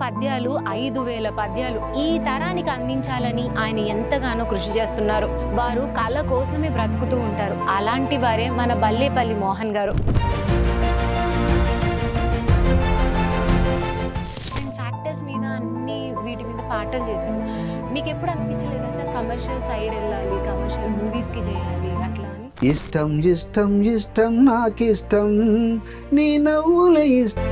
పద్యాలు 5,000 పద్యాలు ఈ తరానికి అందించాలని ఆయన ఎంతగానో కృషి చేస్తున్నారు. వారు కళ కోసమే బ్రతుకుతూ ఉంటారు. అలాంటి వారే మన బల్లేపల్లి మోహన్ గారు. ఫ్యాక్టర్స్ మీద అన్ని వీటి మీద పాటలు చేశారు. మీకు ఎప్పుడు అనిపించలేదా సార్ కమర్షియల్ సైడ్ వెళ్ళాలి, కమర్షియల్ మూవీస్కి చేయాలి అట్లా అని? ఇష్టం ఇష్టం ఇష్టం నాకిష్టం నీ నవ్వుల ఇష్టం.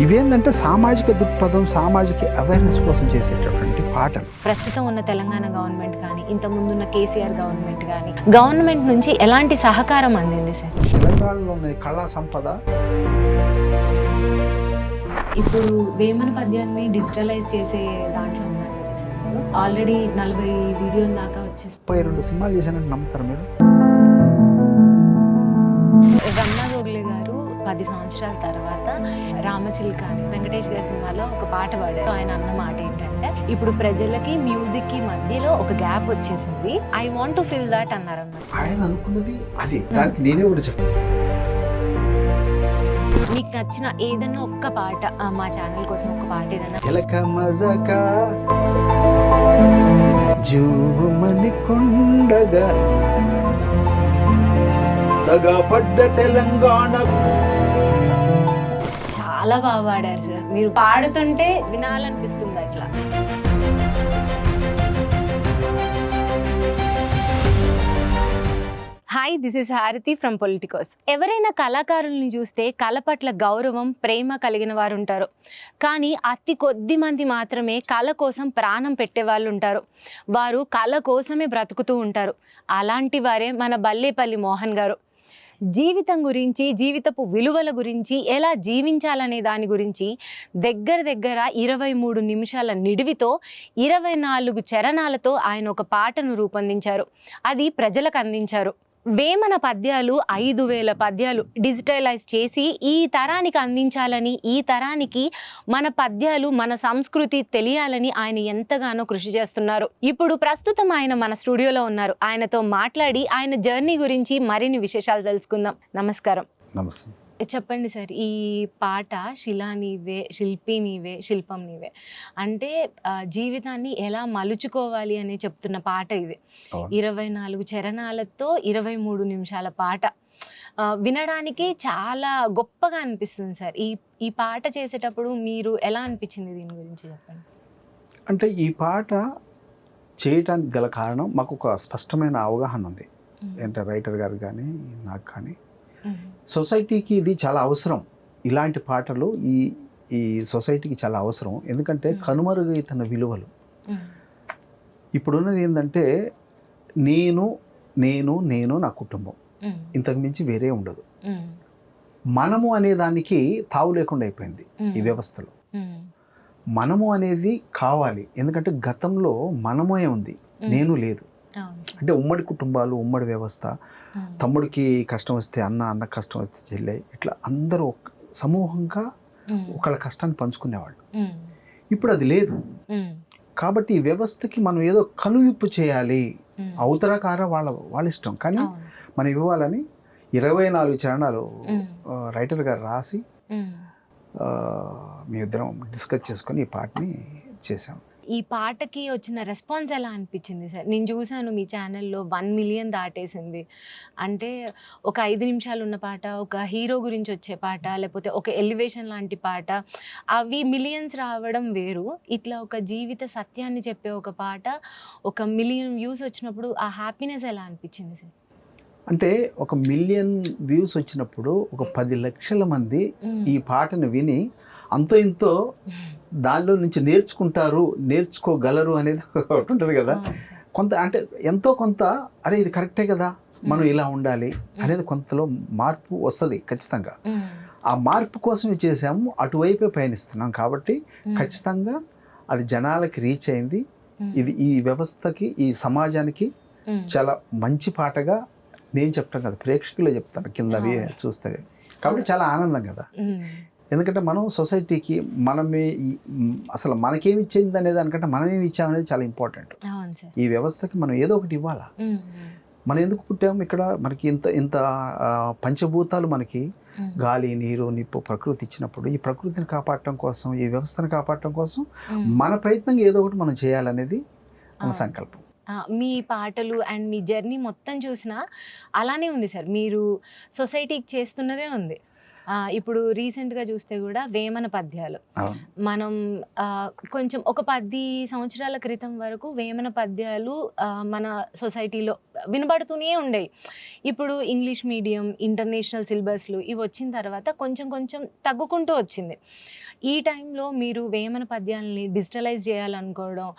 ఇవేంటంటే సామాజిక దృక్పథం, సామాజిక అవేర్నెస్ కోసం చేసేటటువంటి పాటలు. ప్రస్తుతం ఉన్న తెలంగాణ గవర్నమెంట్ కానీ, ఇంత ముందున్న కేసీఆర్ గవర్నమెంట్ కానీ, గవర్నమెంట్ నుంచి ఎలాంటి సహకారం అందింది సార్? తెలంగాణలో ఉన్న కళా సంపద ఇప్పుడు వేమన పద్యాన్ని డిజిటలైజ్ చేసే దాంట్లో ఉన్నారు కదా సార్. ఆల్రెడీ 40 వీడియోల దాకా వచ్చేసి 32 సినిమాలు చేశానని నమ్ముతారు మీరు? రమణ గోగులే గారు 10 సంవత్సరాల తర్వాత రామచిలుక అని వెంకటేష్ గారి సినిమాలో ఒక పాట పాడారు. ఆయన అన్న మాట ఏంటంటే, ఇప్పుడు ప్రజలకి మ్యూజిక్ కి మధ్యలో ఒక గ్యాప్ వచ్చేసింది, I want to fill that అన్నారు అన్నమాట. ఆయన అనుకున్నది అది. దానికి నేనే కూడా చెప్పాను. మీకు నచ్చిన ఏదైనా ఒక్క పాట మా ఛానల్ కోసం ఒక పాట ఏదైనా. ఎలక మజక జూమని కొండగా దగపడ్డ తెలంగాణ. చాలా బాగా పాడారు సార్. మీరు పాడుతుంటే వినాలనిపిస్తుంది అట్లా. హాయ్, దిస్ ఇస్ హారతి ఫ్రమ్ పొలిటికోస్. ఎవరైనా కళాకారుల్ని చూస్తే కళ పట్ల గౌరవం, ప్రేమ కలిగిన వారు ఉంటారు. కానీ అతి కొద్ది మంది మాత్రమే కళ కోసం ప్రాణం పెట్టే వాళ్ళు ఉంటారు. వారు కళ కోసమే బ్రతుకుతూ ఉంటారు. అలాంటి వారే మన బల్లేపల్లి మోహన్ గారు. జీవితం గురించి, జీవితపు విలువల గురించి, ఎలా జీవించాలనే దాని గురించి దగ్గర 23 నిమిషాల నిడివితో 24 చరణాలతో ఆయన ఒక పాటను రూపొందించారు. అది ప్రజలకు అందించారు. వేమన పద్యాలు 5,000 పద్యాలు డిజిటలైజ్ చేసి ఈ తరానికి అందించాలని, ఈ తరానికి మన పద్యాలు, మన సంస్కృతి తెలియాలని ఆయన ఎంతగానో కృషి చేస్తున్నారు. ఇప్పుడు ప్రస్తుతం ఆయన మన స్టూడియోలో ఉన్నారు. ఆయనతో మాట్లాడి ఆయన జర్నీ గురించి మరిన్ని విశేషాలు తెలుసుకుందాం. నమస్కారం. నమస్తే. చెప్పండి సార్, ఈ పాట శిలా నీవే, శిల్పి నీవే, శిల్పం నీవే అంటే జీవితాన్ని ఎలా మలుచుకోవాలి అని చెప్తున్న పాట ఇది. 24 చరణాలతో 23 నిమిషాల పాట. వినడానికి చాలా గొప్పగా అనిపిస్తుంది సార్. ఈ పాట చేసేటప్పుడు మీరు ఎలా అనిపించింది, దీని గురించి చెప్పండి. అంటే ఈ పాట చేయటానికి గల కారణం, మాకు ఒక స్పష్టమైన అవగాహన ఉంది. అంటే రైటర్ గారు కానీ, నాకు కానీ, సొసైటీకి ఇది చాలా అవసరం. ఇలాంటి పాటలు ఈ సొసైటీకి చాలా అవసరం. ఎందుకంటే కనుమరుగైతున్న విలువలు. ఇప్పుడున్నది ఏంటంటే నేను నేను నేను నా కుటుంబం, ఇంతకు మించి వేరే ఉండదు. మనము అనే దానికి తావు లేకుండా అయిపోయింది ఈ వ్యవస్థలో. మనము అనేది కావాలి. ఎందుకంటే గతంలో మనమే ఉంది, నేను లేదు. అంటే ఉమ్మడి కుటుంబాలు, ఉమ్మడి వ్యవస్థ. తమ్ముడికి కష్టం వస్తే అన్న, అన్న కష్టం వస్తే చెల్లె, ఇట్లా అందరూ సమూహంగా ఒకళ్ళ కష్టాన్ని పంచుకునేవాళ్ళు. ఇప్పుడు అది లేదు. కాబట్టి ఈ వ్యవస్థకి మనం ఏదో కనువిప్పు చేయాలి. అవతరకార వాళ్ళ ఇష్టం, కానీ మనం ఇవ్వాలని 24 చరణాలు రైటర్ గారు రాసి మేమిద్దరం డిస్కస్ చేసుకొని ఈ పాటని చేసాం. ఈ పాటకి వచ్చిన రెస్పాన్స్ ఎలా అనిపించింది సార్? నేను చూశాను మీ ఛానల్లో 1 మిలియన్ దాటేసింది. అంటే ఒక 5 నిమిషాలు ఉన్న పాట, ఒక హీరో గురించి వచ్చే పాట, లేకపోతే ఒక ఎలివేషన్ లాంటి పాట, అవి మిలియన్స్ రావడం వేరు. ఇట్లా ఒక జీవిత సత్యాన్ని చెప్పే ఒక పాట 1 మిలియన్ వ్యూస్ వచ్చినప్పుడు ఆ హ్యాపీనెస్ ఎలా అనిపించింది సార్? అంటే 1 మిలియన్ వ్యూస్ వచ్చినప్పుడు ఒక 10 లక్షల మంది ఈ పాటను విని అంతో ఇంతో దానిలో నుంచి నేర్చుకోగలరు అనేది ఒకటి ఉంటుంది కదా. కొంత అంటే ఎంతో కొంత, అరే ఇది కరెక్టే కదా, మనం ఇలా ఉండాలి అనేది కొంతలో మార్పు వస్తుంది ఖచ్చితంగా. ఆ మార్పు కోసమే చేసాము, అటువైపే పయనిస్తున్నాం. కాబట్టి ఖచ్చితంగా అది జనాలకి రీచ్ అయింది. ఇది ఈ వ్యవస్థకి, ఈ సమాజానికి చాలా మంచి పాటగా నేను చెప్తాను కదా, ప్రేక్షకులే చెప్తాను కింద అవి చూస్తే. కాబట్టి చాలా ఆనందం కదా. ఎందుకంటే మనం సొసైటీకి అసలు మనకేమి ఇచ్చింది అనేది దానికంటే మనమేమి ఇచ్చామనేది చాలా ఇంపార్టెంట్. ఈ వ్యవస్థకి మనం ఏదో ఒకటి ఇవ్వాలా. మనం ఎందుకు పుట్టాము ఇక్కడ? మనకి ఇంత పంచభూతాలు మనకి గాలి, నీరు, నిప్పు ప్రకృతి ఇచ్చినప్పుడు ఈ ప్రకృతిని కాపాడటం కోసం, ఈ వ్యవస్థను కాపాడటం కోసం మన ప్రయత్నంగా ఏదో ఒకటి మనం చేయాలనేది మన సంకల్పం. మీ పాటలు అండ్ మీ జర్నీ మొత్తం చూసినా అలానే ఉంది సార్. మీరు సొసైటీకి చేస్తున్నదే ఉంది. ఇప్పుడు రీసెంట్గా చూస్తే కూడా వేమన పద్యాలు మనం కొంచెం ఒక 10 సంవత్సరాల క్రితం వరకు వేమన పద్యాలు మన సొసైటీలో వినబడుతూనే ఉండేవి. ఇప్పుడు ఇంగ్లీష్ మీడియం, ఇంటర్నేషనల్ సిలబస్లు ఇవి వచ్చిన తర్వాత కొంచెం కొంచెం తగ్గుకుంటూ వచ్చింది. ఈ టైంలో మీరు వేమన పద్యాలని డిజిటలైజ్ చేయాలనుకోవడం,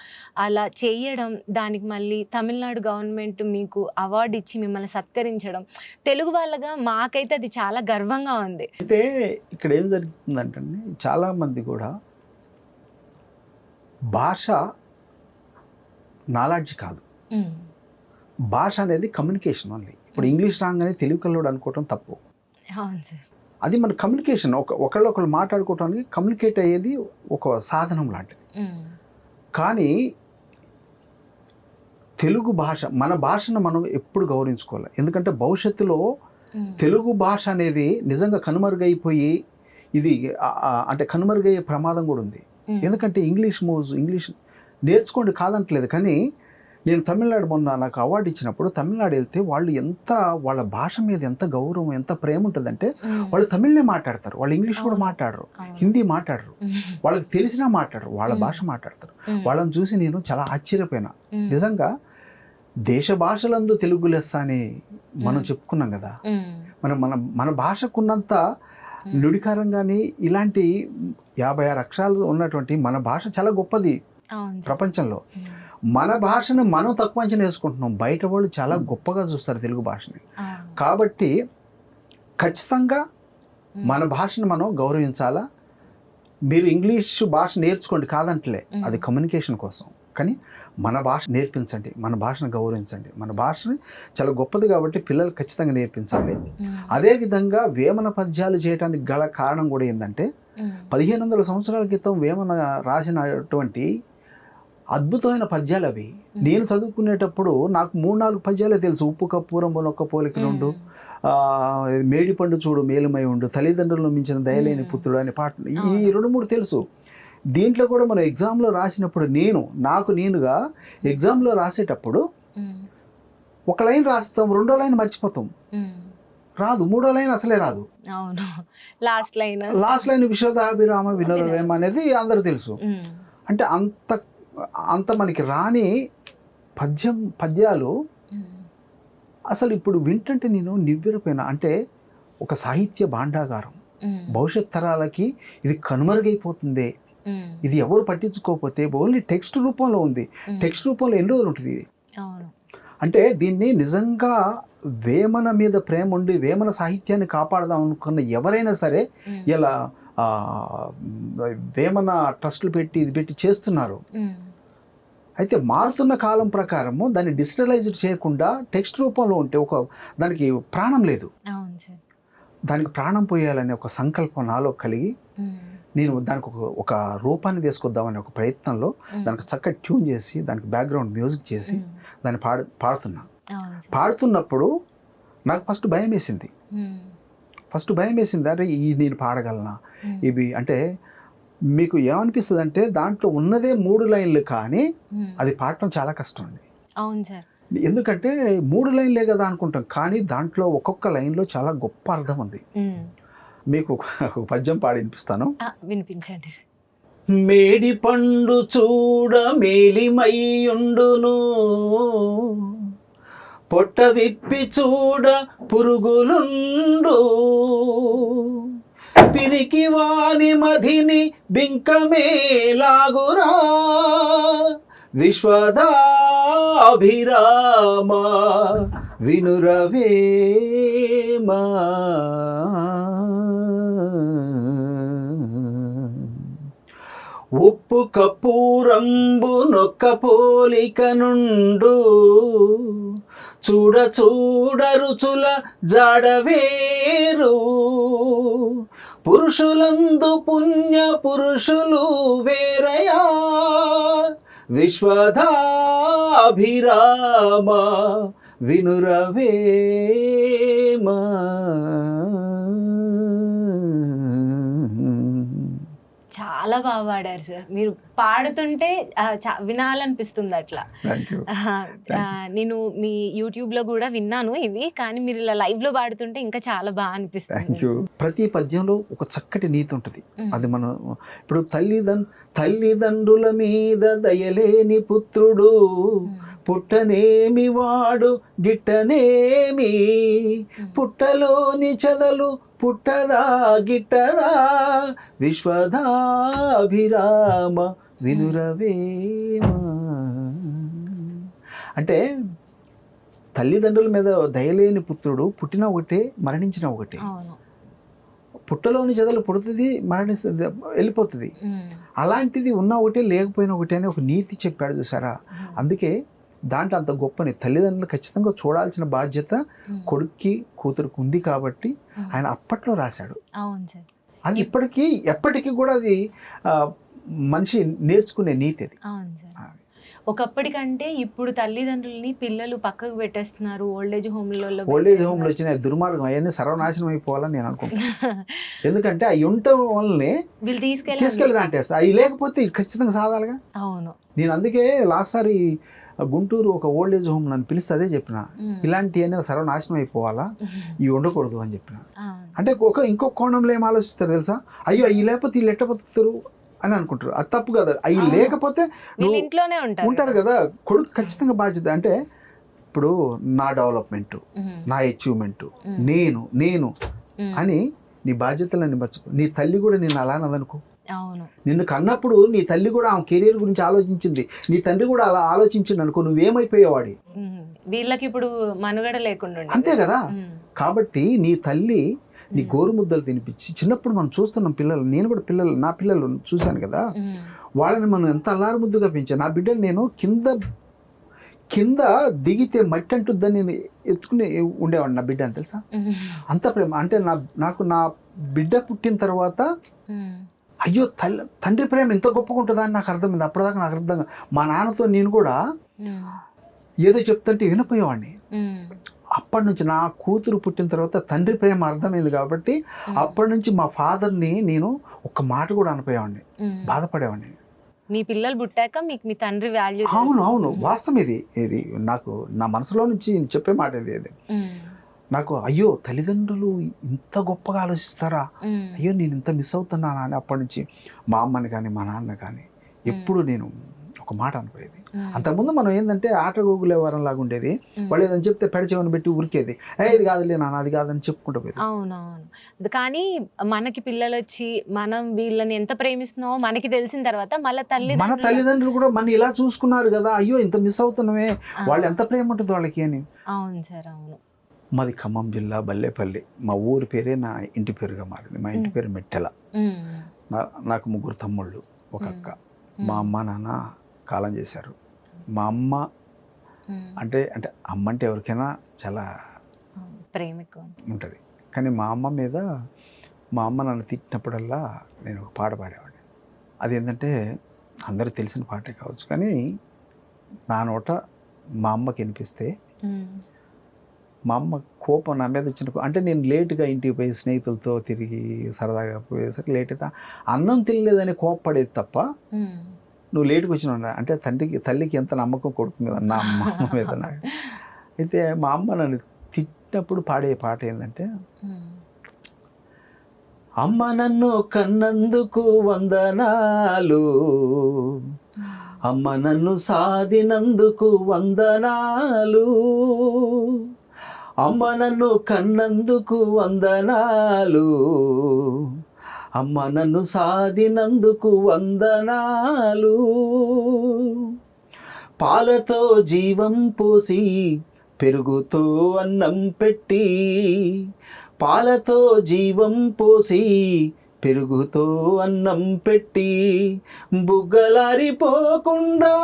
అలా చేయడం, దానికి మళ్ళీ తమిళనాడు గవర్నమెంట్ మీకు అవార్డు ఇచ్చి మిమ్మల్ని సత్కరించడం, తెలుగు వాళ్ళగా మాకైతే అది చాలా గర్వంగా ఉంది. అయితే ఇక్కడ ఏం జరుగుతుందంటే చాలామంది కూడా భాష నాలెడ్జ్ కాదు, భాష అనేది కమ్యూనికేషన్ ఓన్లీ. ఇప్పుడు ఇంగ్లీష్ రాగానే తెలుగు కల్లోడు అనుకోవటం తప్పు. అవును సార్. అది మన కమ్యూనికేషన్. ఒకళ్ళు మాట్లాడుకోవటానికి కమ్యూనికేట్ అయ్యేది ఒక సాధనం లాంటిది. కానీ తెలుగు భాష, మన భాషను మనం ఎప్పుడు గౌరవించుకోవాలి. ఎందుకంటే భవిష్యత్తులో తెలుగు భాష అనేది నిజంగా కనుమరుగైపోయి ఇది అంటే కనుమరుగయ్యే ప్రమాదం కూడా ఉంది. ఎందుకంటే ఇంగ్లీష్ నేర్చుకోండి కాదంటలేదు, కానీ నేను తమిళనాడు మొన్న నాకు అవార్డు ఇచ్చినప్పుడు తమిళనాడు వెళ్తే వాళ్ళు వాళ్ళ భాష మీద ఎంత గౌరవం, ఎంత ప్రేమ ఉంటుందంటే వాళ్ళు తమిళ్నే మాట్లాడతారు, వాళ్ళు ఇంగ్లీష్ కూడా మాట్లాడరు, హిందీ మాట్లాడరు, వాళ్ళకి తెలిసినా మాట్లాడరు, వాళ్ళ భాష మాట్లాడతారు. వాళ్ళని చూసి నేను చాలా ఆశ్చర్యపోయినా. నిజంగా దేశ భాషలందు తెలుగు లెస్స అని మనం చెప్పుకున్నాం కదా. మన భాషకున్నంత నుడికారం కానీ ఇలాంటి 56 అక్షరాలు ఉన్నటువంటి మన భాష చాలా గొప్పది ప్రపంచంలో. మన భాషను మనం తక్కువ అంచనా వేసుకుంటున్నాం, బయట వాళ్ళు చాలా గొప్పగా చూస్తారు తెలుగు భాషని. కాబట్టి ఖచ్చితంగా మన భాషను మనం గౌరవించాలా. మీరు ఇంగ్లీష్ భాష నేర్చుకోండి కాదంటలే, అది కమ్యూనికేషన్ కోసం, కానీ మన భాష నేర్పించండి, మన భాషను గౌరవించండి. మన భాషని చాలా గొప్పది కాబట్టి పిల్లలు ఖచ్చితంగా నేర్పించాలి. అదేవిధంగా వేమన పద్యాలు చేయడానికి గల కారణం కూడా ఏంటంటే 1500 సంవత్సరాల క్రితం వేమన రాసినటువంటి అద్భుతమైన పద్యాలు అవి. నేను చదువుకునేటప్పుడు నాకు 3-4 పద్యాలే తెలుసు. ఉప్పు కప్పూరం నొక్క పోలిక నుండు, మేడిపండు చూడు మేలుమై ఉండు, తల్లిదండ్రులను మించిన దయలేని పుత్రుడు అనే పాట, ఈ 2-3 తెలుసు. దీంట్లో కూడా మనం ఎగ్జామ్లో రాసినప్పుడు నేనుగా ఎగ్జామ్లో రాసేటప్పుడు ఒక లైన్ రాస్తాం, 2వ లైన్ మర్చిపోతాం, రాదు, 3వ లైన్ అసలే రాదు. లాస్ట్ లైన్ విశ్వదాభిరామ వినోదవేమ అనేది అందరూ తెలుసు. అంటే అంత మనకి రాని పద్యాలు అసలు ఇప్పుడు వింటుంటే నేను నివ్వెరపోయినా. అంటే ఒక సాహిత్య భాండాగారం, భవిష్యత్ తరాలకి ఇది కనుమరుగైపోతుంది, ఇది ఎవరు పట్టించుకోకపోతే. ఓన్లీ టెక్స్ట్ రూపంలో ఉంది, టెక్స్ట్ రూపంలో ఎన్ని రోజులు ఉంటుంది ఇది. అంటే దీన్ని నిజంగా వేమన మీద ప్రేమ ఉండి వేమన సాహిత్యాన్ని కాపాడదాం అనుకున్న ఎవరైనా సరే ఇలా వేమన ట్రస్టులు పెట్టి చేస్తున్నారు. అయితే మారుతున్న కాలం ప్రకారము దాన్ని డిజిటలైజ్డ్ చేయకుండా టెక్స్ట్ రూపంలో ఉంటే దానికి ప్రాణం లేదు. దానికి ప్రాణం పోయాలనే ఒక సంకల్పం నాలో కలిగి నేను దానికి ఒక రూపాన్ని తీసుకొద్దామనే ఒక ప్రయత్నంలో దానికి చక్కగా ట్యూన్ చేసి దానికి బ్యాక్గ్రౌండ్ మ్యూజిక్ చేసి దాన్ని పాడుతున్నప్పుడు నాకు ఫస్ట్ భయం వేసింది. అంటే నేను పాడగలనా ఇవి అంటే. మీకు ఏమనిపిస్తుంది అంటే దాంట్లో ఉన్నదే 3 లైన్లు, కానీ అది పాడటం చాలా కష్టం అండి. అవును సార్. ఎందుకంటే 3 లైన్లే కదా అనుకుంటాం, కానీ దాంట్లో ఒక్కొక్క లైన్లో చాలా గొప్ప అర్థం ఉంది. మీకు ఒక పద్యం పాడి వినిపిస్తాను, వినిపించండి సార్. మేడి పండు చూడ మేలిమయ్యుండును, పొట్ట విప్పి చూడ పురుగులుండు, పిరికి వాని మధిని బింకమేలాగురా, విశ్వదాభిరామ వినురవేమా. ఉప్పు కప్పూరంబు నొక్క పోలిక నుండు, చూడ రుచుల జాడవేరు, పురుషులందు పుణ్య పురుషులు వేరయా, విశ్వదాభిరామ వినురవేమా. చాలా బాగా పాడారు సార్. మీరు పాడుతుంటే వినాలనిపిస్తుంది అట్లా. నేను మీ యూట్యూబ్ లో కూడా విన్నాను ఇవి, కానీ మీరు ఇలా లైవ్ లో పాడుతుంటే ఇంకా చాలా బాగా అనిపిస్తుంది. ప్రతి పద్యంలో ఒక చక్కటి నీతి ఉంటుంది. అది మనం ఇప్పుడు తల్లిదండ్రుల మీద దయలేని పుత్రుడు పుట్టనేమి వాడు గిట్టనేమి, పుట్టలోని చదలు పుట్టదా గిట్టదా, విశ్వదాభిరామ వినురవేమ. అంటే తల్లిదండ్రుల మీద దయలేని పుత్రుడు పుట్టిన ఒకటే మరణించిన ఒకటే. పుట్టలోని చెదలు పుడుతుంది, మరణిస్తుంది, వెళ్ళిపోతుంది. అలాంటిది ఉన్న ఒకటే లేకపోయినా ఒకటే అని ఒక నీతి చెప్పాడు చూసారా. అందుకే దాంట్లో అంత గొప్పని తల్లిదండ్రులు ఖచ్చితంగా చూడాల్సిన బాధ్యత కొడుక్కి కూతురుకు ఉంది కాబట్టి ఆయన అప్పట్లో రాశాడు. అది ఎప్పటికీ కూడా అది మనిషి నేర్చుకునే నీతి అది. ఒకప్పటికంటే ఇప్పుడు తల్లిదండ్రులని పిల్లలు పక్కకు పెట్టేస్తున్నారు. ఓల్డేజ్ హోమ్లో వచ్చిన దుర్మార్గం అవన్నీ సర్వనాశనం అయిపోవాలని నేను అనుకుంటున్నాను. ఎందుకంటే అవి ఉండటం వల్లనే వీళ్ళు తీసుకెళ్ళి దాంటేస్తా. అవి లేకపోతే ఖచ్చితంగా సాధాలుగా. అవును, నేను అందుకే లాస్ట్ సారి గుంటూరు ఒక ఓల్డేజ్ హోమ్ నన్ను పిలిస్తే అదే చెప్పిన, ఇలాంటివన్నీ సర్వనాశనం అయిపోవాలా, ఇవి ఉండకూడదు అని చెప్పిన. అంటే ఇంకో కోణంలో ఏం ఆలోచిస్తారు తెలుసా, అయ్యో అవి లేకపోతే వీళ్ళు ఎట్ట బతుకుతారు అని అనుకుంటారు. అది తప్పు కదా. అవి లేకపోతే ఇంట్లోనే ఉంటారు కదా. కొడుకు ఖచ్చితంగా బాధ్యత. అంటే ఇప్పుడు నా డెవలప్మెంట్, నా అచీవ్మెంట్, నేను అని నీ బాధ్యతలన్నీ మర్చిపో. నీ తల్లి కూడా నిన్ను అలా అన్నదనుకో. నిన్ను కన్నప్పుడు నీ తల్లి కూడా ఆమె కెరీర్ గురించి ఆలోచించింది, నీ తండ్రి కూడా అలా ఆలోచించింది అనుకో, నువ్వేమైపోయేవాడి. వీళ్ళకి ఇప్పుడు మనుగడ లేకుండా. అంతే కదా. కాబట్టి నీ తల్లి నీ గోరుముద్దలు తినిపించి, చిన్నప్పుడు మనం చూస్తున్నాం పిల్లలు, నేను కూడా నా పిల్లలు చూశాను కదా, వాళ్ళని మనం ఎంత అల్లారు ముద్దుగా పెంచాను. నా బిడ్డలు నేను కింద దిగితే మట్టి అంటుందని నేను ఎత్తుకుని ఉండేవాడిని నా బిడ్డ అని తెలుసా. అంత ప్రేమ. అంటే నాకు నా బిడ్డ పుట్టిన తర్వాత అయ్యో తండ్రి ప్రేమ ఎంత గొప్పగా ఉంటుందా అని నాకు అర్థమైంది. అప్పటిదాకా నాకు అర్థం. మా నాన్నతో నేను కూడా ఏదో చెప్తుంటే వినపోయేవాడిని. అప్పటి నుంచి నా కూతురు పుట్టిన తర్వాత తండ్రి ప్రేమ అర్థమైంది కాబట్టి అప్పటి నుంచి మా ఫాదర్ని నేను ఒక్క మాట కూడా అనపోయేవాడిని, బాధపడేవాడిని. మీ పిల్లలు పుట్టాక మీకు మీ తండ్రి వాల్యూ. అవును వాస్తవం ఇది నాకు నా మనసులో నుంచి చెప్పే మాట ఇది. నాకు అయ్యో తల్లిదండ్రులు ఇంత గొప్పగా ఆలోచిస్తారా, అయ్యో నేను ఇంత మిస్ అవుతున్నానా అని అప్పటి నుంచి మా అమ్మని కానీ మా నాన్న కానీ ఎప్పుడు నేను ఒక మాట అనిపోయేది. అంతకుముందు మనం ఏంటంటే ఆటగోగులే వరంలాగా ఉండేది. వాళ్ళు ఏదని చెప్తే పెడచేవని పెట్టి ఉరికేది, ఇది కాదులే నాన్న అది కాదని చెప్పుకుంటూ పోయేది. అవునవును. కానీ మనకి పిల్లలు వచ్చి మనం వీళ్ళని ఎంత ప్రేమిస్తున్నామో మనకి తెలిసిన తర్వాత మన తల్లిదండ్రులు కూడా మన ఇలా చూసుకున్నారు కదా, అయ్యో ఇంత మిస్ అవుతున్నామే, వాళ్ళు ఎంత ప్రేమ ఉంటుంది వాళ్ళకి అని. అవును సార్, అవును. మాది ఖమ్మం జిల్లా బల్లేపల్లి. మా ఊరి పేరే నా ఇంటి పేరుగా మారింది. మా ఇంటి పేరు మెట్టెల. నాకు 3 తమ్ముళ్ళు, ఒక అక్క. మా అమ్మ నాన్న కాలం చేశారు. మా అమ్మ అంటే అమ్మ అంటే ఎవరికైనా చాలా ప్రేమ ఉంటుంది. కానీ మా అమ్మ నన్ను తిట్టినప్పుడల్లా నేను ఒక పాట పాడేవాడిని. అది ఏంటంటే అందరికీ తెలిసిన పాటే కావచ్చు, కానీ నా నోట మా అమ్మకి వినిపిస్తే మా అమ్మ కోపం నా మీద వచ్చిన, అంటే నేను లేటుగా ఇంటికి పోయి స్నేహితులతో తిరిగి సరదాగా పోయేసరికి లేట్ అయితే అన్నం తినలేదని కోపపడేది తప్ప, నువ్వు లేటుకు వచ్చిన అంటే తల్లికి ఎంత నమ్మకం కొడుకు మీద నా అమ్మ మీద నాకు. అయితే మా అమ్మ నన్ను తిట్టినప్పుడు పాడే పాట ఏంటంటే, అమ్మ నన్ను కన్నందుకు వందనాలు, అమ్మ నన్ను సాధినందుకు వందనాలు, అమ్మ నన్ను కన్నందుకు వందనాలు, అమ్మ నన్ను సాధినందుకు వందనాలు, పాలతో జీవం పోసి పెరుగుతో అన్నం పెట్టి, పాలతో జీవం పోసి పెరుగుతో అన్నం పెట్టి, బుగ్గలారిపోకుండా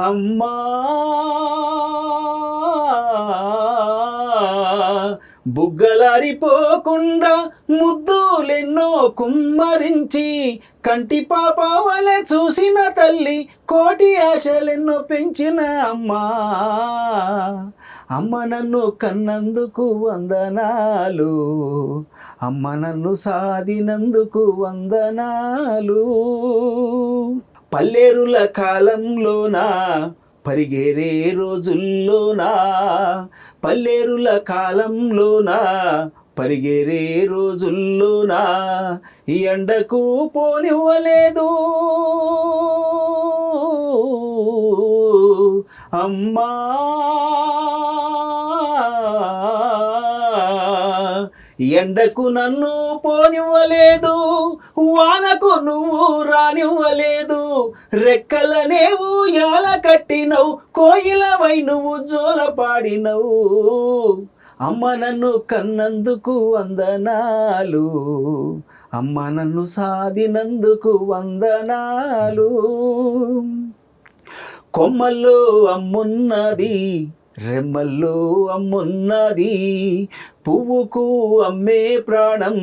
అమ్మా బుగ్గలారిపోకుండా ముద్దులెన్నో కుమ్మరించి, కంటి పాప వలె చూసిన తల్లి, కోటి ఆశలెన్నో పెంచిన అమ్మా, అమ్మ నన్ను కన్నందుకు వందనాలు, అమ్మ నన్ను సాదినందుకు వందనాలు. పల్లెరుల కాలంలోనా పరిగెరే రోజుల్లోనా, పల్లెరుల కాలంలోనా పరిగెరే రోజుల్లోనా ఈ ఎండకు పోనివ్వలేదు అమ్మా. ఎండకు నన్ను పోనివ్వలేదు, వానకు నువ్వు రానివ్వలేదు, రెక్కలనేవు యాల కట్టినవు, కోయిలవై నువ్వు జోల పాడినవు. అమ్మ నన్ను కన్నందుకు వందనాలు, అమ్మ నన్ను సాదినందుకు వందనాలు. కొమ్మల్లో అమ్మున్నది, రెమ్మల్లో అమ్మున్నది, పువ్వుకు అమ్మే ప్రాణం,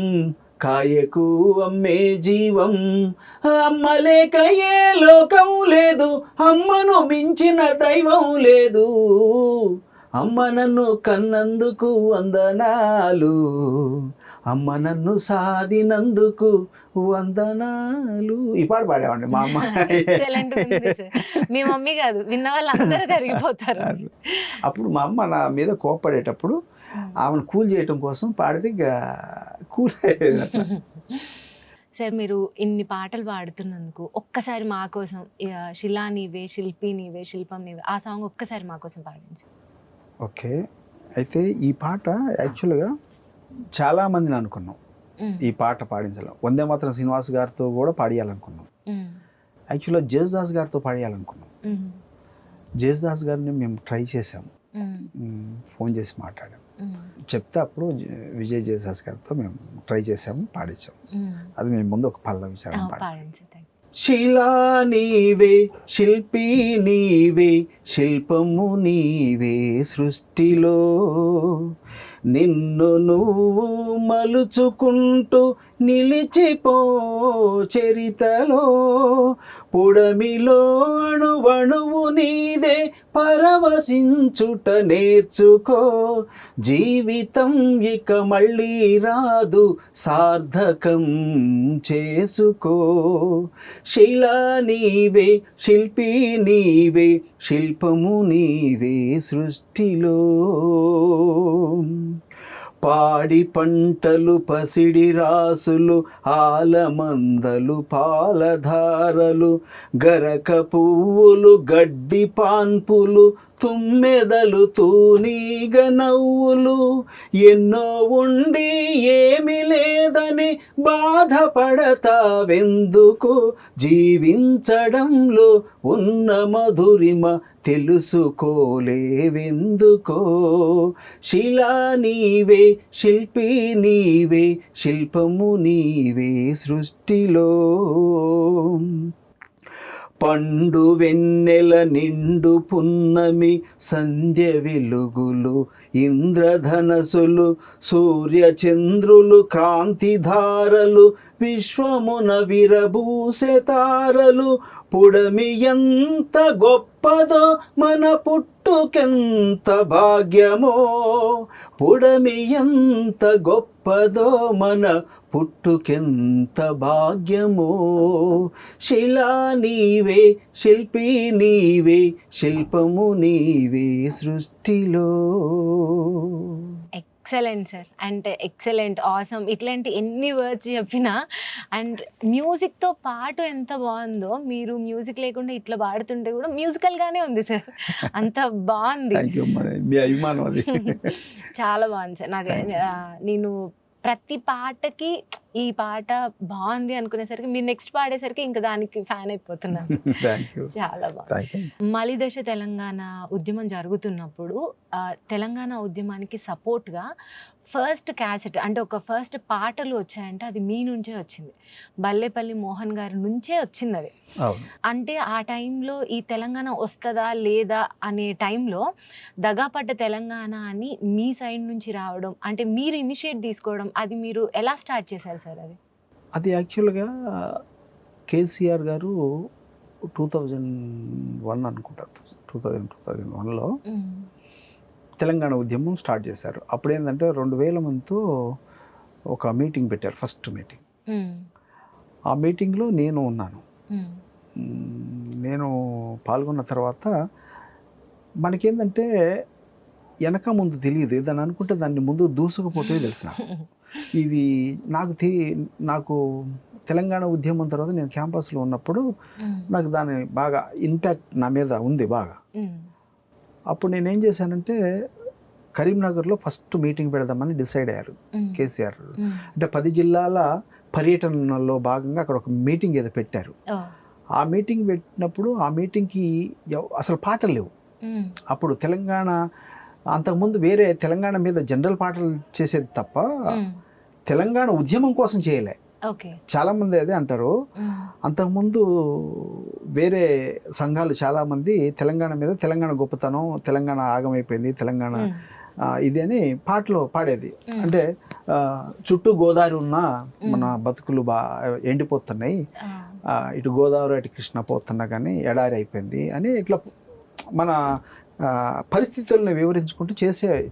కాయకు అమ్మే జీవం. అమ్మ లేక ఏ లోకం లేదు, అమ్మను మించిన దైవం లేదు. అమ్మ నన్ను కన్నందుకు వందనాలు, అమ్మ నన్ను సాదినందుకు వందనాలు. ఈ పాట పాడేవాడి మా అమ్మ. Excellent ఉంది sir. మీ మమ్మీ కాదు, విన్న వాళ్ళందరూ కరిగిపోతారు. అప్పుడు మా అమ్మ నా మీద కోపడేటప్పుడు ఆమెను కూల్ చేయటం కోసం పాడితే ఇక కూల్ అయ్యేది అట్లా. సార్ మీరు ఇన్ని పాటలు పాడుతున్నందుకు ఒక్కసారి మా కోసం శిలా నీవే, శిల్పి నీవే, శిల్పం నీవే ఆ సాంగ్ ఒక్కసారి మా కోసం పాడింది. ఓకే, అయితే ఈ పాట యాక్చువల్గా చాలామందిని అనుకున్నాం ఈ పాట పాడించడం. వందే మాత్రం శ్రీనివాస్ గారితో కూడా పాడియాలనుకున్నాం. యాక్చువల్గా జేసుదాస్ గారితో పాడియాలనుకున్నాం. జేసుదాస్ గారిని మేము ట్రై చేసాము, ఫోన్ చేసి మాట్లాడాము. చెప్తే అప్పుడు విజయ్ జేసుదాస్ గారితో మేము ట్రై చేసాము, పాడించాము. అది మేము ముందు ఒక పల్లవి పాడించాము. శిలా నీవే, శిల్పి నీవే, శిల్పము నీవే సృష్టిలో, నిన్ను నువ్వు మలుచుకుంటూ నిలిచిపో చరితలో, పుడమిలో అణువణువు నీదే పరవశించుట నేర్చుకో, జీవితం ఇక మళ్ళీ రాదు సార్థకం చేసుకో. శిలా నీవే, శిల్పి నీవే, శిల్పము నీవే సృష్టిలో, పాడి పంటలు పసిడి రాసులు, ఆలమందలు పాలధారలు, గరక పువ్వులు గడ్డి పాన్పులు, తుమ్మెదలు తూనీగ నవ్వులు, ఎన్నో ఉండి ఏమి లేదని బాధపడతావెందుకు, జీవించడంలో ఉన్న మధురిమ తెలుసుకోలేవెందుకో. శిలా నీవే, శిల్పి నీవే, శిల్పము నీవే సృష్టిలో, పండు వెన్నెల నిండు పున్నమి, సంధ్య వెలుగులు ఇంద్రధనసులు, సూర్యచంద్రులు క్రాంతిధారలు, విశ్వమున విరబూసే తారలు, పుడమి ఎంత గొప్పదో మన పుట్టుకెంత భాగ్యమో, పుడమి ఎంత గొప్పదో మన పుట్టుకెంత భాగ్యమో. శిలా నీవే, శిల్పి నీవే, శిల్పము నీవే సృష్టిలో. ఎక్సలెంట్ సార్, అంటే ఎక్సలెంట్, ఆసమ్, ఇట్లాంటి ఎన్ని వర్డ్స్ చెప్పినా. అండ్ మ్యూజిక్తో పాటు ఎంత బాగుందో, మీరు మ్యూజిక్ లేకుండా ఇట్లా పాడుతుంటే కూడా మ్యూజికల్గానే ఉంది సార్, అంత బాగుంది. మీ అభిమానం అది. చాలా బాగుంది సార్. నాకు నేను ప్రతి పాటకి ఈ పాట బాగుంది అనుకునేసరికి మీరు నెక్స్ట్ పాడేసరికి ఇంకా దానికి ఫ్యాన్ అయిపోతున్నాను. చాలా బాగుంది. మలిదశ తెలంగాణ ఉద్యమం జరుగుతున్నప్పుడు తెలంగాణ ఉద్యమానికి సపోర్ట్గా ఫస్ట్ క్యాసెట్ అంటే ఒక ఫస్ట్ పాటలు వచ్చాయంటే అది మీ నుంచే వచ్చింది, బల్లేపల్లి మోహన్ గారి నుంచే వచ్చింది అది. అంటే ఆ టైంలో ఈ తెలంగాణ వస్తుందా లేదా అనే టైంలో దగాపడ్డ తెలంగాణ అని మీ సైడ్ నుంచి రావడం, అంటే మీరు ఇనిషియేట్ తీసుకోవడం, అది మీరు ఎలా స్టార్ట్ చేశారు సార్? అది యాక్చువల్గా కేసీఆర్ గారు 2001 అనుకుంటారు, 2001లో తెలంగాణ ఉద్యమం స్టార్ట్ చేశారు. అప్పుడు ఏంటంటే 2000 మందితో ఒక మీటింగ్ పెట్టారు, ఫస్ట్ మీటింగ్. ఆ మీటింగ్లో నేను ఉన్నాను. నేను పాల్గొన్న తర్వాత మనకేంటంటే వెనక ముందు తెలియదు, ఏదైనా అనుకుంటే దాన్ని ముందు దూసుకుపోతే తెలిసిన. ఇది నాకు తెలంగాణ ఉద్యమం తర్వాత నేను క్యాంపస్లో ఉన్నప్పుడు నాకు దాని బాగా ఇంపాక్ట్ నా మీద ఉంది బాగా. అప్పుడు నేనేం చేశానంటే కరీంనగర్లో ఫస్ట్ మీటింగ్ పెడదామని డిసైడ్ అయ్యారు కేసీఆర్. అంటే 10 జిల్లాల పర్యటనలో భాగంగా అక్కడ ఒక మీటింగ్ ఏదో పెట్టారు. ఆ మీటింగ్ పెట్టినప్పుడు ఆ మీటింగ్కి అసలు పాటలు లేవు. అప్పుడు తెలంగాణ అంతకుముందు వేరే తెలంగాణ మీద జనరల్ పాటలు చేసేది తప్ప తెలంగాణ ఉద్యమం కోసం చేయలే. చాలామంది అదే అంటారు. అంతకుముందు వేరే సంఘాలు చాలామంది తెలంగాణ మీద తెలంగాణ గొప్పతనం, తెలంగాణ ఆగమైపోయింది, తెలంగాణ ఇది అని పాటలు పాడేది. అంటే చుట్టూ గోదావరి ఉన్న మన బతుకులు ఎండిపోతున్నాయి, ఇటు గోదావరి అటు కృష్ణ పోతున్నా కానీ ఎడారి అయిపోయింది అని ఇట్లా మన పరిస్థితులను వివరించుకుంటూ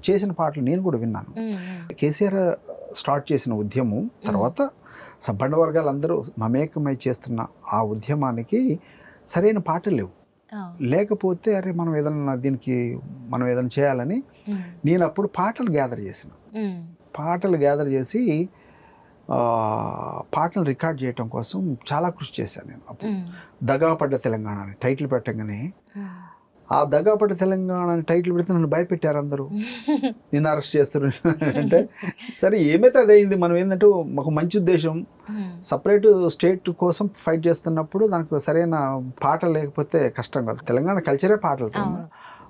చేసిన పాటలు నేను కూడా విన్నాను. కేసీఆర్ స్టార్ట్ చేసిన ఉద్యమం తర్వాత సబ్బండ వర్గాలు అందరూ మమేకమై చేస్తున్న ఆ ఉద్యమానికి సరైన పాటలు లేవు. లేకపోతే అరే మనం ఏదైనా చేయాలని నేను అప్పుడు పాటలు గ్యాదర్ చేసి పాటలు రికార్డ్ చేయటం కోసం చాలా కృషి చేశాను నేను. అప్పుడు దగాపడ్డ తెలంగాణ అని టైటిల్ పెట్టగానే ఆ దగాపడ్డ తెలంగాణ అని టైటిల్ పెడితే నన్ను భయపెట్టారు అందరూ, నేను అరెస్ట్ చేస్తారు అంటే. సరే ఏమైతే అదైంది. మనం ఏంటంటే మాకు మంచి ఉద్దేశం, సపరేట్ స్టేట్ కోసం ఫైట్ చేస్తున్నప్పుడు దానికి సరైన పాట లేకపోతే కష్టం కదా. తెలంగాణ కల్చరే పాటలతో.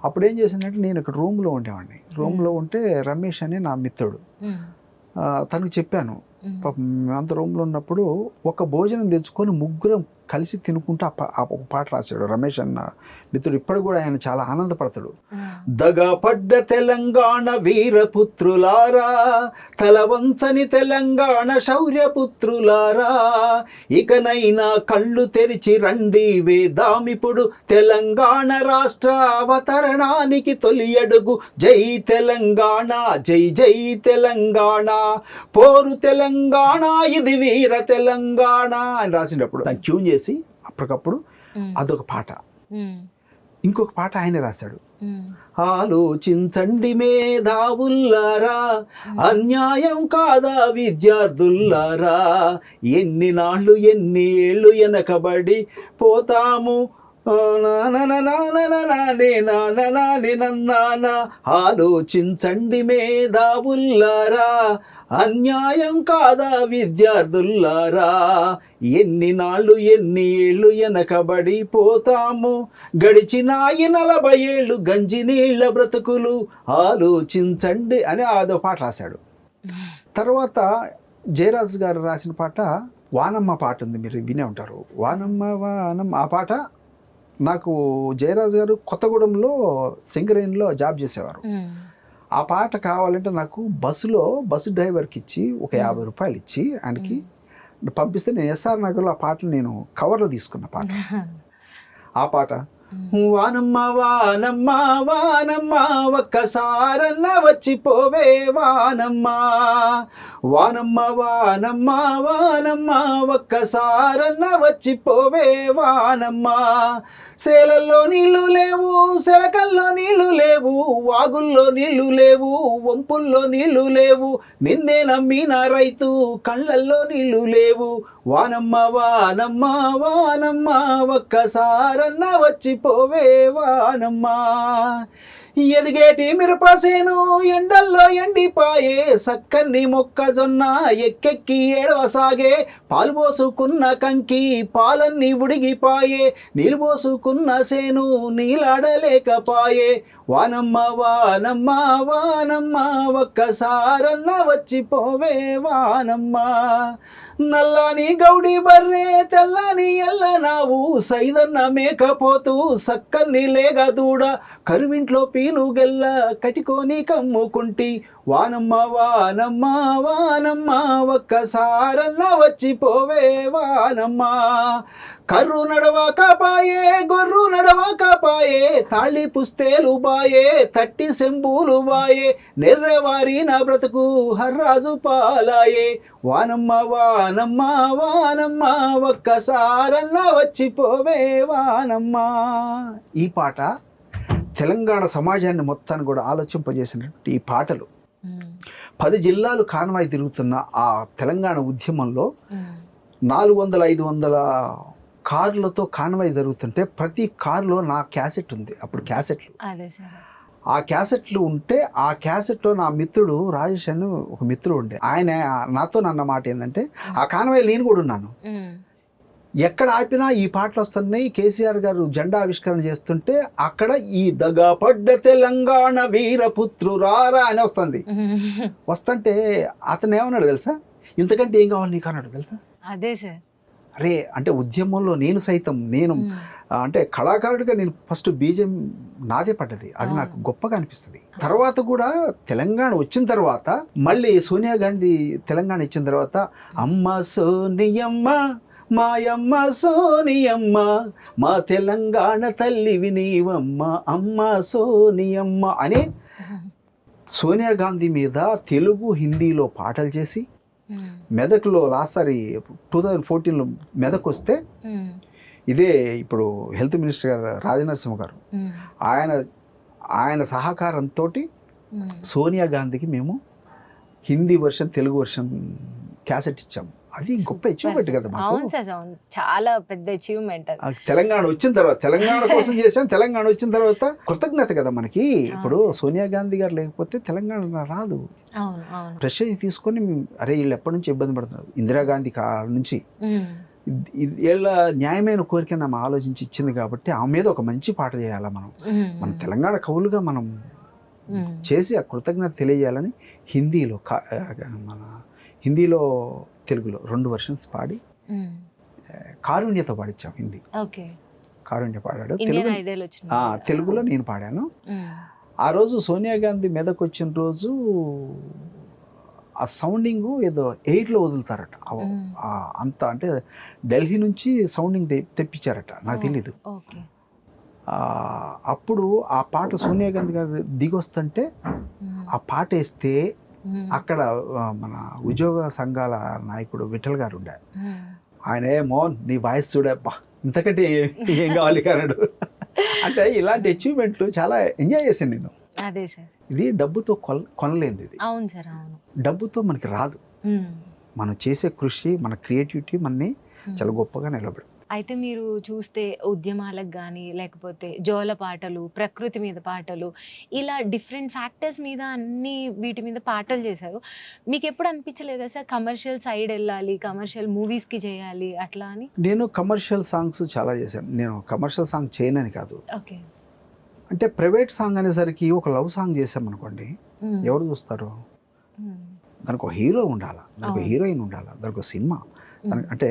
అప్పుడు ఏం చేశానంటే నేను ఇక్కడ రూమ్లో ఉండేవాడిని. రూమ్లో ఉంటే రమేష్ అని నా మిత్రుడు, తనకు చెప్పాను. అంత రూమ్లో ఉన్నప్పుడు ఒక భోజనం తెచ్చుకొని ముగ్గురం కలిసి తినుకుంటూ ఒక పాట రాశాడు రమేష్ అన్న మిత్రుడు. ఇప్పుడు కూడా ఆయన చాలా ఆనందపడతాడు. దగపడ్డ తెలంగాణ వీరపుత్రులారా, తలవంచని తెలంగాణ శౌర్యపుత్రులారా, ఇకనైనా కళ్ళు తెరిచి రండి వేదామిప్పుడు తెలంగాణ రాష్ట్ర అవతరణానికి తొలి అడుగు. జై తెలంగాణ, జై జై తెలంగాణ, పోరు తెలంగాణ, ఇది వీర తెలంగాణ అని రాసినప్పుడు దాన్ని ట్యూన్ చేసి అప్పటికప్పుడు అదొక పాట. ఇంకొక పాట ఆయన రాశాడు. ఆలోచించండి మేధావుల్లారా, అన్యాయం కాదా విద్యార్థుల్లారా, ఎన్ని నాళ్ళు ఎన్ని ఏళ్ళు వెనకబడి పోతాము, ఆలోచించండి మేధావుల్లారా, అన్యాయం కాదా విద్యార్థుల్లారా, ఎన్ని నాళ్ళు ఎన్ని ఏళ్ళు వెనకబడి పోతాము, గడిచినాయి 40 ఏళ్ళు గంజి నీళ్ళ బ్రతుకులు, ఆలోచించండి అని అదో పాట రాశాడు. తర్వాత జయరాజ్ గారు రాసిన పాట వానమ్మ పాట ఉంది, మీరు వినే ఉంటారు. వానమ్మ వానమ్మ ఆ పాట నాకు జయరాజ్ గారు కొత్తగూడెంలో సింగరేణిలో జాబ్ చేసేవారు. ఆ పాట కావాలంటే నాకు బస్సు డ్రైవర్కి ఇచ్చి ఒక 50 రూపాయలు ఇచ్చి ఆయనకి పంపిస్తే నేను ఎస్ఆర్ నగర్లో ఆ పాటను నేను కవర్లో తీసుకున్న పాట. ఆ పాట వానమ్మ వానమ్మ వానమ్మ ఒక్కసారన్న వచ్చిపోవే వానమ్మ, వానమ్మ వానమ్మ వానమ్మ ఒక్కసారన్న వచ్చిపోవే వానమ్మ, సేలల్లో నీళ్లు లేవు, సెలకల్లో నీళ్లు లేవు, వాగుల్లో నీళ్లు లేవు, వంపుల్లో నీళ్లు లేవు, నిన్నే నమ్మిన రైతు కళ్ళల్లో నీళ్లు లేవు, వానమ్మ వానమ్మ వానమ్మ ఒక్కసారన్న వచ్చిపోవే వానమ్మ, ఎదిగేటి మిరపసేను ఎండల్లో ఎండిపాయే, సక్కన్ని మొక్కజొన్న ఎక్కెక్కి ఏడవసాగే, పాలు పోసుకున్న కంకి పాలన్నీ ఉడిగిపాయే, నీళ్ళు పోసుకున్న సేను నీలాడలేకపాయే, వానమ్మ వానమ్మ వానమ్మ ఒక్కసారన్న వచ్చిపోవే వానమ్మ, నల్లాని గౌడి బర్రే తెల్లని ఎల్లనావు, సైదన్న మేకపోతూ సక్కన్ని లేగ దూడ, కరువింట్లో పీనుగెల్ల కటికోని కమ్ముకుంటి, వానమ్మ వానమ్మ వానమ్మ ఒక్కసారన్న వచ్చిపోవే వానమ్మ, కర్రు నడవకపాయే గొర్రు నడవకపాయే, తాళి పుస్తేలు బాయే తట్టి సెంబూలు బాయే, నెర్రెవారి నా బ్రతుకు హర్రాజు పాలాయే, వానమ్మ వానమ్మ వానమ్మ ఒక్కసారన్న వచ్చిపోవే వానమ్మ. ఈ పాట తెలంగాణ సమాజాన్ని మొత్తాన్ని కూడా ఆలోచింపజేసినటువంటి ఈ పాటలు 10 జిల్లాలు కాన్వాయ్ తిరుగుతున్న ఆ తెలంగాణ ఉద్యమంలో 400-500 కార్లతో కాన్వాయ్ జరుగుతుంటే ప్రతి కారులో నా క్యాసెట్ ఉంది. అప్పుడు క్యాసెట్లు, ఆ క్యాసెట్లు ఉంటే ఆ క్యాసెట్లో నా మిత్రుడు రాజేష్ అని ఒక మిత్రుడు ఉండే, ఆయన నాతో అన్న మాట ఏంటంటే ఆ కాన్వాయ్ నేను కూడా ఉన్నాను, ఎక్కడ ఆపినా ఈ పాటలు వస్తున్నాయి, కేసీఆర్ గారు జెండా ఆవిష్కరణ చేస్తుంటే అక్కడ ఈ దగా పడ్డ తెలంగాణ వీరపుత్రురారా అని వస్తుంది. వస్తుంటే అతను ఏమన్నాడు తెలుసా, ఇంతకంటే ఏం కావాలి నీకు అన్నాడు తెలుసా. అదే సార్, అరే అంటే ఉద్యమంలో నేను సైతం అంటే కళాకారుడిగా నేను ఫస్ట్ బీజం నాదే పడ్డది, అది నాకు గొప్పగా అనిపిస్తుంది. తర్వాత కూడా తెలంగాణ వచ్చిన తర్వాత మళ్ళీ సోనియా గాంధీ తెలంగాణ ఇచ్చిన తర్వాత అమ్మ సోనియమ్మ మాయమ్మ సోనియమ్మ మా తెలంగాణ తల్లివి నీవమ్మ అమ్మ సోనియమ్మ అని సోనియా గాంధీ మీద తెలుగు హిందీలో పాటలు చేసి మెదక్లో లాసారి 2014లో మెదక్ వస్తే ఇదే ఇప్పుడు హెల్త్ మినిస్టర్ గారు రాజనరసింహ గారు ఆయన సహకారంతో సోనియా గాంధీకి మేము Hindi version Telugu version cassette ఇచ్చాము. అది గొప్ప అచీవ్మెంట్ కదా మాకు. చాలా పెద్ద అచీవ్మెంట్. తెలంగాణ వచ్చిన తర్వాత తెలంగాణ కోసం చేసాం, తెలంగాణ వచ్చిన తర్వాత కృతజ్ఞత కదా మనకి. ఇప్పుడు సోనియా గాంధీ గారు లేకపోతే తెలంగాణ రాదు. ప్రెషర్ తీసుకొని అరే వీళ్ళు ఎప్పటి నుంచి ఇబ్బంది పడుతున్నారు, ఇందిరాగాంధీ నుంచి వీళ్ళ న్యాయమైన కోరిక మనం ఆలోచించి ఇచ్చింది కాబట్టి ఆమె మీద ఒక మంచి పాట చేయాలా మనం, మన తెలంగాణ కవులుగా మనం చేసి ఆ కృతజ్ఞత తెలియజేయాలని హిందీలో తెలుగులో 2 వర్షన్స్ పాడి కారుణ్యతో పాడించాం. హిందీ కారుణ్య పాడాడు, తెలుగులో నేను పాడాను. ఆ రోజు సోనియా గాంధీ మీదకి వచ్చిన రోజు ఆ సౌండింగ్ ఏదో ఎయిర్లో వదులుతారట, అంత అంటే ఢిల్లీ నుంచి సౌండింగ్ తెప్పించారట, నాకు తెలీదు. అప్పుడు ఆ పాట సోనియా గాంధీ గారు దిగొస్తుంటే ఆ పాట వేస్తే అక్కడ మన ఉద్యోగ సంఘాల నాయకుడు విఠల్ గారు ఉండే, ఆయన మోహన్ నీ వాయిస్ చూడబ్బా ఇంతకంటే ఏం కావాలి అన్నాడు. అంటే ఇలాంటి అచీవ్మెంట్లు చాలా ఎంజాయ్ చేశాను నేను. అదే సార్, ఇది డబ్బుతో కొనలేంది, ఇది అవును సార్, అవును, డబ్బుతో మనకి రాదు. మనం చేసే కృషి, మన క్రియేటివిటీ మనని చాలా గొప్పగా నిలబెడు. అయితే మీరు చూస్తే ఉద్యమాలకు కానీ లేకపోతే జోల పాటలు, ప్రకృతి మీద పాటలు, ఇలా డిఫరెంట్ ఫ్యాక్టర్స్ మీద అన్ని వీటి మీద పాటలు చేశారు. మీకు ఎప్పుడు అనిపించలేదా సార్ కమర్షియల్ సైడ్ వెళ్ళాలి, కమర్షియల్ మూవీస్కి చేయాలి అట్లా అని? నేను కమర్షియల్ సాంగ్స్ చాలా చేశాను. నేను కమర్షియల్ సాంగ్ చేయనని కాదు, ఓకే, అంటే ప్రైవేట్ సాంగ్ అనేసరికి ఒక లవ్ సాంగ్ చేసామనుకోండి ఎవరు చూస్తారు? దానికి ఒక హీరో ఉండాలా, దానికి ఒక హీరోయిన్ ఉండాలా, దానికి ఒక సినిమా అంటే.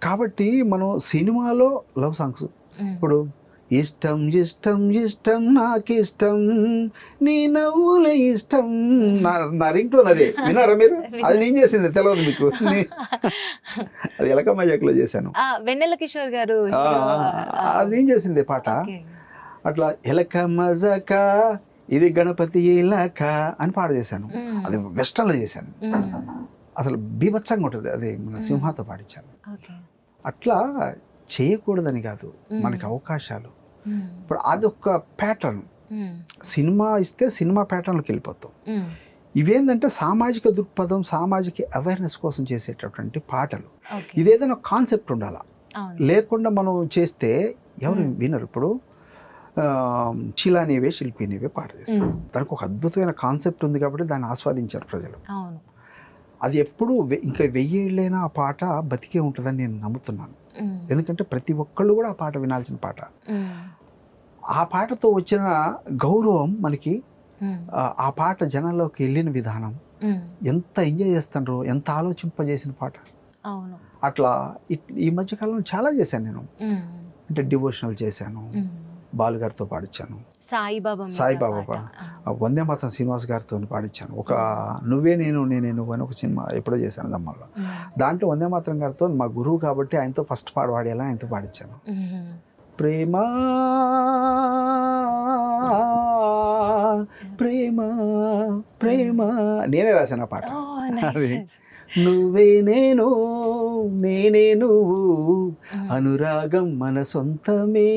కాబట్టి మనం సినిమాలో లవ్ సాంగ్స్, ఇప్పుడు ఇష్టం ఇష్టం ఇష్టం నాకు ఇష్టం నీ నవ్వుల ఇష్టం, నా రింగ్ టోన్ అదే, విన్నారా మీరు? అది నేను చేసింది, తెలియదు మీకు? అది ఎలక మజాక్లో చేశాను, వెన్నెల కిషోర్ గారు అది నేను చేసింది పాట. అట్లా ఎలక మజాక ఇది గణపతి ఇలాక అని పాట చేశాను, అది వెస్టర్న్లో చేశాను, అసలు బీభత్సంగా ఉంటుంది, అది మన సింహాతో పాడించాను. అట్లా చేయకూడదని కాదు, మనకి అవకాశాలు. ఇప్పుడు అదొక ప్యాటర్న్, సినిమా ఇస్తే సినిమా ప్యాటర్న్లోకి వెళ్ళిపోతాం. ఇవేంటంటే సామాజిక దృక్పథం, సామాజిక అవేర్నెస్ కోసం చేసేటటువంటి పాటలు. ఇదేదైనా కాన్సెప్ట్ ఉండాలా, లేకుండా మనం చేస్తే ఎవరు వినరు. ఇప్పుడు శిలా నీవే శిల్పి నీవే పాట చేస్తారు, దానికి ఒక అద్భుతమైన కాన్సెప్ట్ ఉంది కాబట్టి దాన్ని ఆస్వాదించారు ప్రజలు. అది ఎప్పుడు ఇంకా 1000 ఏళ్ళైనా ఆ పాట బతికే ఉంటుందని నేను నమ్ముతున్నాను. ఎందుకంటే ప్రతి ఒక్కళ్ళు కూడా ఆ పాట వినాల్సిన పాట. ఆ పాటతో వచ్చిన గౌరవం మనకి, ఆ పాట జనాల్లోకి వెళ్ళిన విధానం, ఎంత ఎంజాయ్ చేస్తారో, ఎంత ఆలోచింపజేసిన పాట. అట్లా ఈ మధ్యకాలంలో చాలా చేశాను నేను. అంటే డివోషనల్ చేశాను, బాలుగారితో పాడించాను, సాయిబాబా సాయిబాబా, వందే మాత్రం శ్రీనివాస్ గారితో పాడించాను. ఒక నువ్వే నేను నేనే నువ్వు అని ఒక సినిమా ఎప్పుడో చేశాను దమ్మల్లో. దాంట్లో వందే మాత్రం గారితో మా గురువు కాబట్టి ఆయనతో ఫస్ట్ పాడేలా ఆయనతో పాడించాను. ప్రేమ ప్రేమ ప్రేమ నేనే రాశాను ఆ పాట. అది నువ్వే నేను నేనే నువ్వు అనురాగం మన సొంతమే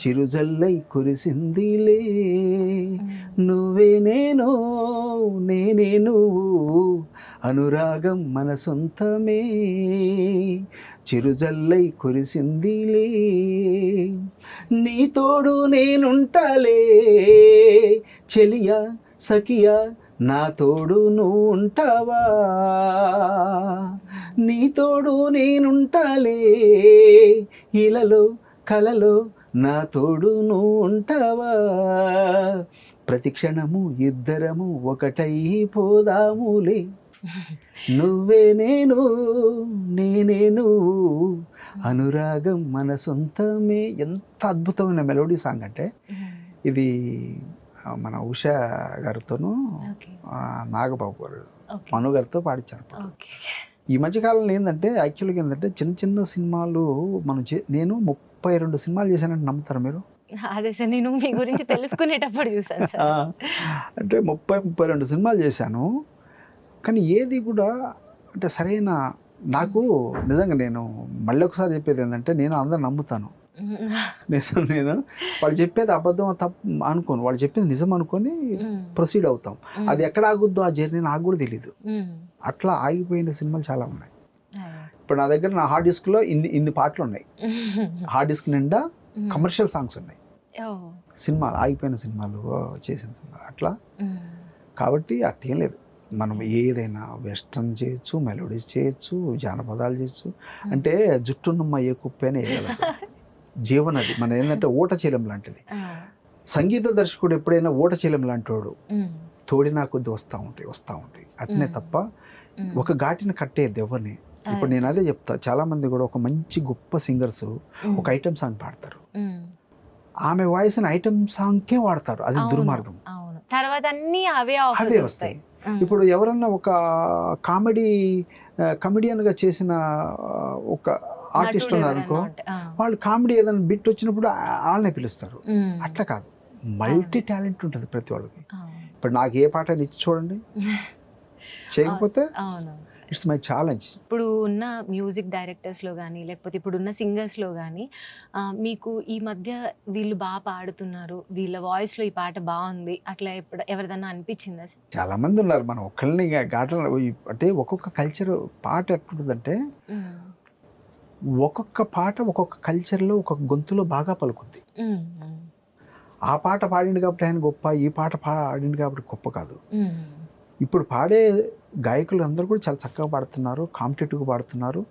చిరుజల్లై కురిసిందిలే. నువ్వే నేను నేనే నువ్వు అనురాగం మన సొంతమే చిరుజల్లై కురిసిందిలే. నీ తోడు నేనుంటాలే చెలియా సఖియా నా తోడు నువ్వు ఉంటావా. నీ తోడు నేనుంటాలే ఇలలో కలలో నా తోడు నువ్వు ఉంటావా. ప్రతి క్షణము ఇద్దరము ఒకటై పోదాములే. నువ్వే నేను నేనే నువ్వు అనురాగం మన సొంతమే. ఎంత అద్భుతమైన మెలోడీ సాంగ్ అంటే ఇది మన ఉషా గారితోనూ నాగబాబు గారు మను గారితో పాడించాను. ఈ మధ్యకాలంలో ఏంటంటే యాక్చువల్గా ఏంటంటే చిన్న చిన్న సినిమాలు మనం నేను 32 సినిమాలు చేశానంటే నమ్ముతారు మీరు? అదే సార్, నేను మీ గురించి తెలుసుకునేటప్పుడు చూసాను సార్. అంటే 32 సినిమాలు చేశాను, కానీ ఏది కూడా అంటే సరైన నాకు నిజంగా నేను మళ్ళీ ఒకసారి చెప్పేది ఏంటంటే నేను అందరు నమ్ముతాను. నేను వాళ్ళు చెప్పేది అబద్ధం తప్పు అనుకోను, వాళ్ళు చెప్పేది నిజం అనుకొని ప్రొసీడ్ అవుతాం. అది ఎక్కడ ఆగుద్దో ఆ జర్నీ నాకు కూడా తెలీదు. అట్లా ఆగిపోయిన సినిమాలు చాలా ఉన్నాయి. ఇప్పుడు నా దగ్గర నా హార్డ్ డిస్క్లో ఇన్ని పాటలు ఉన్నాయి. హార్డ్ డిస్క్ నిండా కమర్షియల్ సాంగ్స్ ఉన్నాయి. సినిమాలు ఆగిపోయిన సినిమాలు చేసిన సినిమాలు అట్లా. కాబట్టి అట్టేం లేదు, మనం ఏదైనా వెస్ట్రన్ చేయొచ్చు, మెలోడీస్ చేయొచ్చు, జానపదాలు చేయొచ్చు. అంటే జుట్టున్నమ్మ ఏ కుప్పైనా వేయగలదు. జీవనది మన ఏంటంటే ఓటచీలం లాంటిది. సంగీత దర్శకుడు ఎప్పుడైనా ఓటచీలం లాంటి వాడు, తోడినా కొద్ది వస్తూ ఉంటాయి అట్నే తప్ప ఒక ఘాటిని కట్టేది ఎవరిని. ఇప్పుడు నేను అదే చెప్తా, చాలా మంది కూడా ఒక మంచి గొప్ప సింగర్స్ ఒక ఐటమ్ సాంగ్ పాడతారు, ఆమె వాయిస్ని ఐటమ్ సాంగ్కే వాడతారు. అది దుర్మార్గం. తర్వాత అన్ని అవే వస్తాయి. ఇప్పుడు ఎవరన్నా ఒక కామెడియన్గా చేసిన ఒక ఆర్టిస్ట్ ఉన్నారనుకో, వాళ్ళు కామెడీ ఏదైనా బిట్ వచ్చినప్పుడు వాళ్ళనే పిలుస్తారు. అట్లా కాదు, మల్టీ టాలెంట్ ఉంటుంది ప్రతి వాళ్ళకి. ఇప్పుడు నాకు ఏ పాట ఇచ్చి చూడండి, చేయకపోతే ఇట్స్ మై ఛాలెంజ్. ఇప్పుడు ఉన్న మ్యూజిక్ డైరెక్టర్స్లో కానీ లేకపోతే ఇప్పుడున్న సింగర్స్లో కానీ మీకు ఈ మధ్య వీళ్ళు బాగా పాడుతున్నారు, వీళ్ళ వాయిస్లో ఈ పాట బాగుంది అట్లా ఎవరిదన్నా అనిపించిందా? చాలా మంది ఉన్నారు. మనం ఒక్కళ్ళని అంటే ఒక్కొక్క కల్చర్ పాట ఎట్లుంటుందంటే ఒక్కొక్క పాట ఒక్కొక్క కల్చర్లో ఒక్కొక్క గొంతులో బాగా పలుకుద్ది. ఆ పాట పాడింది కాబట్టి ఆయన గొప్ప, ఈ పాట పాడింది కాబట్టి గొప్ప కాదు. ఇప్పుడు పాడే గాయకులు అందరూ కూడా చాలా చక్కగా పాడుతున్నారు, కాంపిటేటివ్గా పాడుతున్నారు.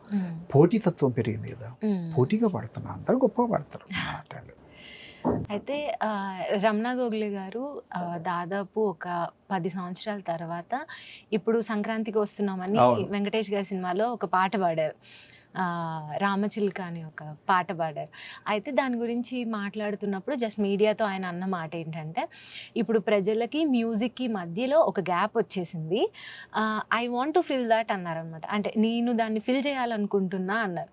పోటీతత్వం పెరిగింది కదా, పోటీగా పాడుతున్నారు, అందరూ గొప్పగా పాడతారు. అయితే రమణ గోగులే గారు దాదాపు ఒక 10 సంవత్సరాల తర్వాత ఇప్పుడు సంక్రాంతికి వస్తున్నామని వెంకటేష్ గారి సినిమాలో ఒక పాట పాడారు, రామచిలుక అని ఒక పాట పాడారు. అయితే దాని గురించి మాట్లాడుతున్నప్పుడు జస్ట్ మీడియాతో ఆయన అన్న మాట ఏంటంటే, ఇప్పుడు ప్రజలకి మ్యూజిక్కి మధ్యలో ఒక గ్యాప్ వచ్చేసింది, I want to fill that అన్నారనమాట. అంటే నేను దాన్ని ఫిల్ చేయాలనుకుంటున్నా అన్నారు.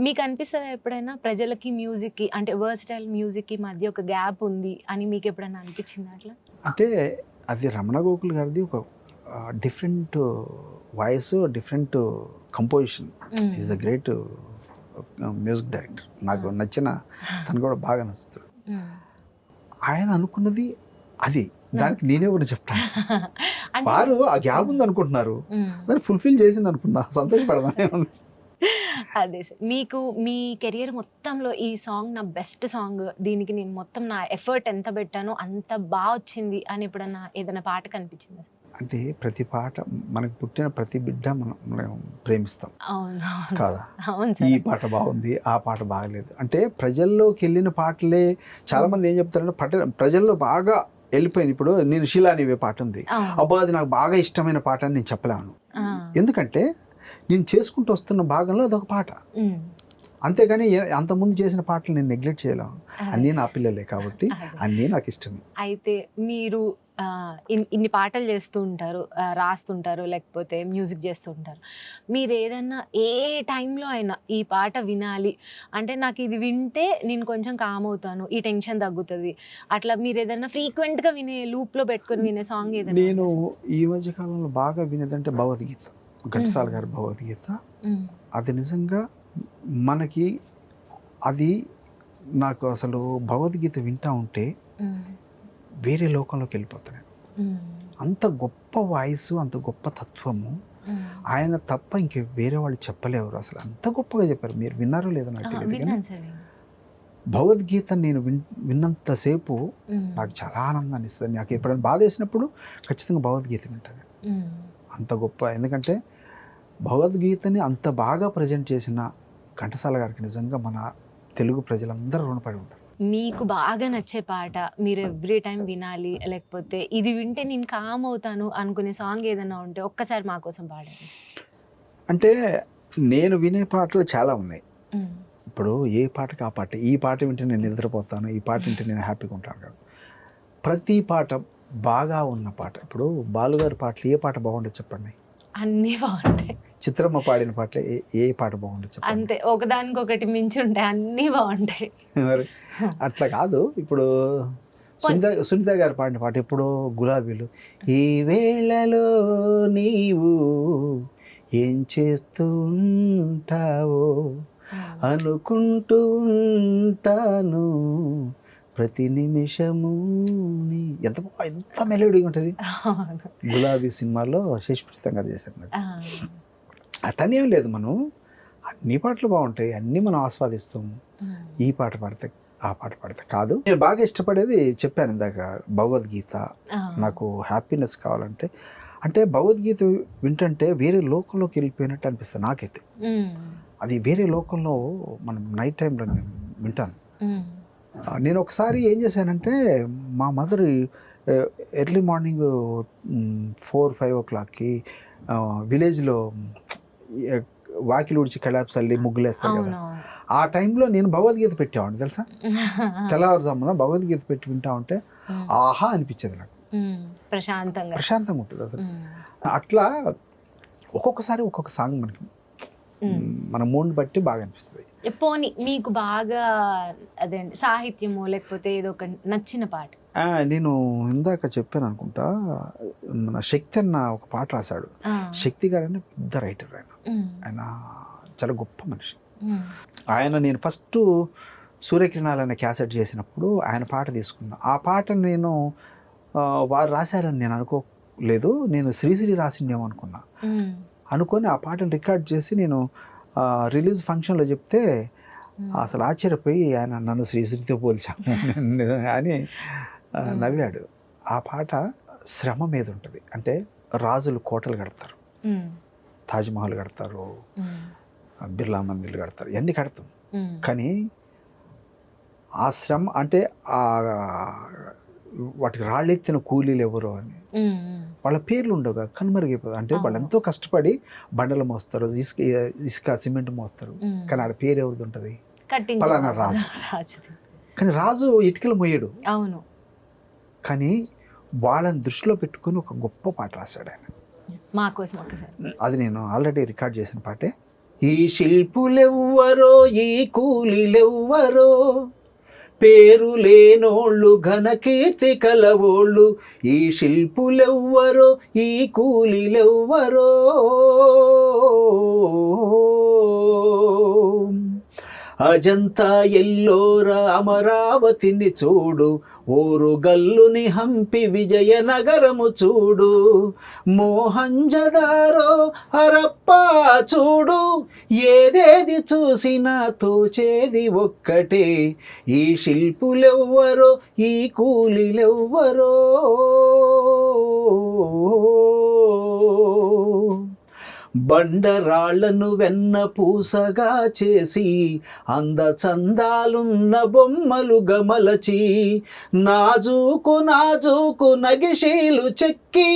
మీకు అనిపిస్తుందా ఎప్పుడైనా ప్రజలకి మ్యూజిక్కి అంటే వర్స్టైల్ మ్యూజిక్కి మధ్య ఒక గ్యాప్ ఉంది అని మీకు ఎప్పుడైనా అనిపించిందా అట్లా? అంటే అది రమణ గోకుల్ గారిది ఒక different voice, different composition. Is a great music director. నాకు నచ్చిన తను కూడా బాగా నచ్చుతాడు. ఆయన అనుకున్నది అది, దానికి నేనెవరు చెప్తాను. వారు ఆ గ్యాప్ ఉంది అనుకుంటున్నారు, దాన్ని ఫుల్ఫిల్ చేసింది అనుకున్నా, సంతోషపడదానే ఉంది. అదే సార్, మీకు మీ కెరియర్ మొత్తంలో ఈ సాంగ్ నా బెస్ట్ సాంగ్, దీనికి నేను మొత్తం నా ఎఫర్ట్ ఎంత పెట్టానో అంత బాగా వచ్చింది అని ఎప్పుడన్నా ఏదైనా పాట కనిపించిందా? అంటే ప్రతి పాట, మనకు పుట్టిన ప్రతి బిడ్డ మనం ప్రేమిస్తాం కాదా. ఈ పాట బాగుంది, ఆ పాట బాగలేదు అంటే ప్రజల్లోకి వెళ్ళిన పాటలే. చాలా మంది ఏం చెప్తారంటే ప్రజల్లో బాగా వెళ్ళిపోయింది. ఇప్పుడు నేను శీలా నీవే పాట ఉంది, అబ్బా అది నాకు బాగా ఇష్టమైన పాట అని నేను చెప్పలేను. ఎందుకంటే నేను చేసుకుంటూ వస్తున్న భాగంలో అదొక పాట. అంతేగాని అంతకుముందు చేసిన పాటలు నేను నెగ్లెక్ట్ చేయలేను. అన్నీ నా పిల్లలే కాబట్టి అన్నీ నాకు ఇష్టమే. అయితే మీరు ఇన్ని పాటలు చేస్తూ ఉంటారు, రాస్తుంటారు, లేకపోతే మ్యూజిక్ చేస్తూ ఉంటారు. మీరు ఏదన్నా ఏ టైంలో అయినా ఈ పాట వినాలి అంటే నాకు ఇది వింటే నేను కొంచెం కామ్ అవుతాను, ఈ టెన్షన్ తగ్గుతుంది, అట్లా మీరు ఏదన్నా ఫ్రీక్వెంట్గా వినే లూప్లో పెట్టుకొని వినే సాంగ్ ఏదైనా? నేను ఈ మధ్య కాలంలో బాగా వినేదంటే భగవద్గీత, ఘంటసాల గారి భగవద్గీత. అది నిజంగా మనకి అది నాకు అసలు భగవద్గీత వింటా ఉంటే వేరే లోకంలోకి వెళ్ళిపోతాను. అంత గొప్ప వాయిస్, అంత గొప్ప తత్వము, ఆయన తప్ప ఇంక వేరే వాళ్ళు చెప్పలేరు. అసలు అంత గొప్పగా చెప్పారు. మీరు విన్నారో లేదో నాకు తెలియదు, కానీ భగవద్గీత నేను విన్నంతసేపు నాకు చాలా ఆనందాన్ని ఇస్తుంది. నాకు ఎప్పుడైనా బాధ వేసినప్పుడు ఖచ్చితంగా భగవద్గీత వింటాను. అంత గొప్ప, ఎందుకంటే భగవద్గీతని అంత బాగా ప్రజెంట్ చేసిన ఘంటసాల గారికి నిజంగా మన తెలుగు ప్రజలందరూ రుణపడి ఉంటారు. మీకు బాగా నచ్చే పాట, మీరు ఎవ్రీ టైం వినాలి, లేకపోతే ఇది వింటే నేను కామ్ అవుతాను అనుకునే సాంగ్ ఏదైనా ఉంటే ఒక్కసారి మా కోసం పాడండి. అంటే నేను వినే పాటలు చాలా ఉన్నాయి. ఇప్పుడు ఏ పాటకి ఆ పాట, ఈ పాట వింటే నేను నిద్రపోతాను, ఈ పాట వింటే నేను హ్యాపీగా ఉంటాను కదా. ప్రతి పాట బాగా ఉన్న పాట. ఇప్పుడు బాలుగారి పాటలు ఏ పాట బాగుంటుంది చెప్పండి? అన్నీ బాగుంటాయి. చిత్రమ్మ పాడిన పాట ఏ పాట బాగుంటుంది చెప్పండి? అంతే, ఒకదానికొకటి మించి ఉంటాయి, అన్నీ బాగుంటాయి. మరి అట్లా కాదు. ఇప్పుడు సునీత గారు పాడిన పాట ఎప్పుడో గులాబీలు, ఈ వేళలో నీవు ఏం చేస్తూ ఉంటావో అనుకుంటూ ఉంటాను ప్రతి నిమిషము. ఎంత మెలోడీగా ఉంటుంది. గులాబీ సినిమాలో శేషప్రీతం గారు చేశారు. అట్టనేం లేదు, మనం అన్ని పాటలు బాగుంటాయి, అన్నీ మనం ఆస్వాదిస్తాము. ఈ పాట పాడితే ఆ పాట పాడితే కాదు. నేను బాగా ఇష్టపడేది చెప్పాను ఇందాక, భగవద్గీత. నాకు హ్యాపీనెస్ కావాలంటే, అంటే భగవద్గీత వింటంటే వేరే లోకంలోకి వెళ్ళిపోయినట్టు అనిపిస్తుంది నాకైతే. అది వేరే లోకంలో మనం నైట్ టైంలో నేను వింటాను. నేను ఒకసారి ఏం చేశానంటే, మా మదర్ ఎర్లీ మార్నింగ్ 4-5 o'clockకి విలేజ్లో వాకిలు ఉడిచి కళాప్స్ అల్లి ముగ్గులేస్తాను కదా, ఆ టైంలో నేను భగవద్గీత పెట్టేవాడిని తెలుసా. తెల్లవారుజామున భగవద్గీత పెట్టి వింటా ఉంటే ఆహా అనిపించేది నాకు. ప్రశాంతంగా ఉంటుంది అసలు. అట్లా ఒక్కొక్కసారి ఒక్కొక్క సాంగ్ మనకి మన మూడ్ బట్టి బాగా అనిపిస్తుంది. పోనీ మీకు బాగా అదే సాహిత్యము లేకపోతే ఏదో ఒక నచ్చిన పాట? నేను ఇందాక చెప్పాను అనుకుంటా, మన శక్తి అన్న ఒక పాట రాశాడు. శక్తి గారు అనే పెద్ద రైటర్ ఆయన చాలా గొప్ప మనిషి. నేను ఫస్ట్ సూర్యకిరణాలు అనే క్యాసెట్ చేసినప్పుడు ఆయన పాట తీసుకున్నా. ఆ పాట నేను వారు రాశారని నేను అనుకోలేదు, నేను శ్రీశ్రీ రాసిందేమో అనుకొని ఆ పాటను రికార్డ్ చేసి నేను రిలీజ్ ఫంక్షన్లో చెప్తే అసలు ఆశ్చర్యపోయి ఆయన నన్ను శ్రీశ్రీతో పోల్చాము అని నవ్వాడు. ఆ పాట శ్రమ మీద ఉంటుంది. అంటే రాజులు కోటలు కడతారు, తాజ్మహల్ కడతారు, బిర్లా మందిర్లు కడతారు, ఇవన్నీ కడతాం. కానీ ఆ శ్రమ అంటే వాటికి రాళ్ళెత్తిన కూలీలు ఎవరో అని వాళ్ళ పేర్లు ఉండవు, కనుమరుగైపోతారు. అంటే వాళ్ళు ఎంతో కష్టపడి బండలు మోస్తారు, ఇసుక సిమెంట్ మోస్తారు, కానీ ఆడ పేరు ఎవరిది ఉంటుంది? పలానా రాజు. కానీ రాజు ఇటుకలు మోయడు. అవును. కానీ వాళ్ళని దృష్టిలో పెట్టుకొని ఒక గొప్ప పాట రాశాడు ఆయన. మా కోసం అది నేను ఆల్రెడీ రికార్డ్ చేసిన పాటే. ఈ శిల్పులెవ్వరో, ఈ కూలీలెవ్వరో, పేరు లేనోళ్ళు ఘనకీర్తి కలవోళ్ళు, ఈ శిల్పులెవ్వరో, ఈ కూలీలెవ్వరో, అజంతా ఎల్లోరా అమరావతిని చూడు, ఓరుగల్లుని హంపి విజయనగరము చూడు, మోహంజదారో హరప్పా చూడు, ఏదేది చూసినా తోచేది ఒక్కటే, ఈ శిల్పులెవ్వరో, ఈ కూలీలెవ్వరో. బండరాళ్లను వెన్న పూసగా చేసి అందచందాలున్న బొమ్మలు గమలచి నాజూకు నాజూకు నగిశీలు చెక్కి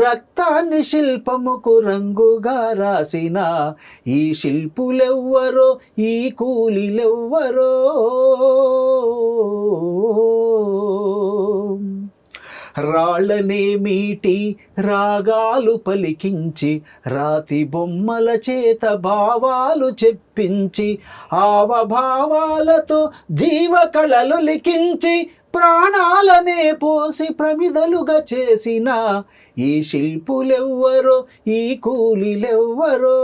రక్తాన్ని శిల్పముకు రంగుగా రాసిన ఈ శిల్పులెవ్వరో ఈ కూలిలెవ్వరో రాళ్ళనే మీటి రాగాలు పలికించి రాతి బొమ్మల చేత భావాలు చెప్పించి ఆవభావాలతో జీవకళలు లిఖించి ప్రాణాలనే పోసి ప్రమిదలుగా చేసిన ఈ శిల్పులెవ్వరో ఈ కూలిలెవ్వరో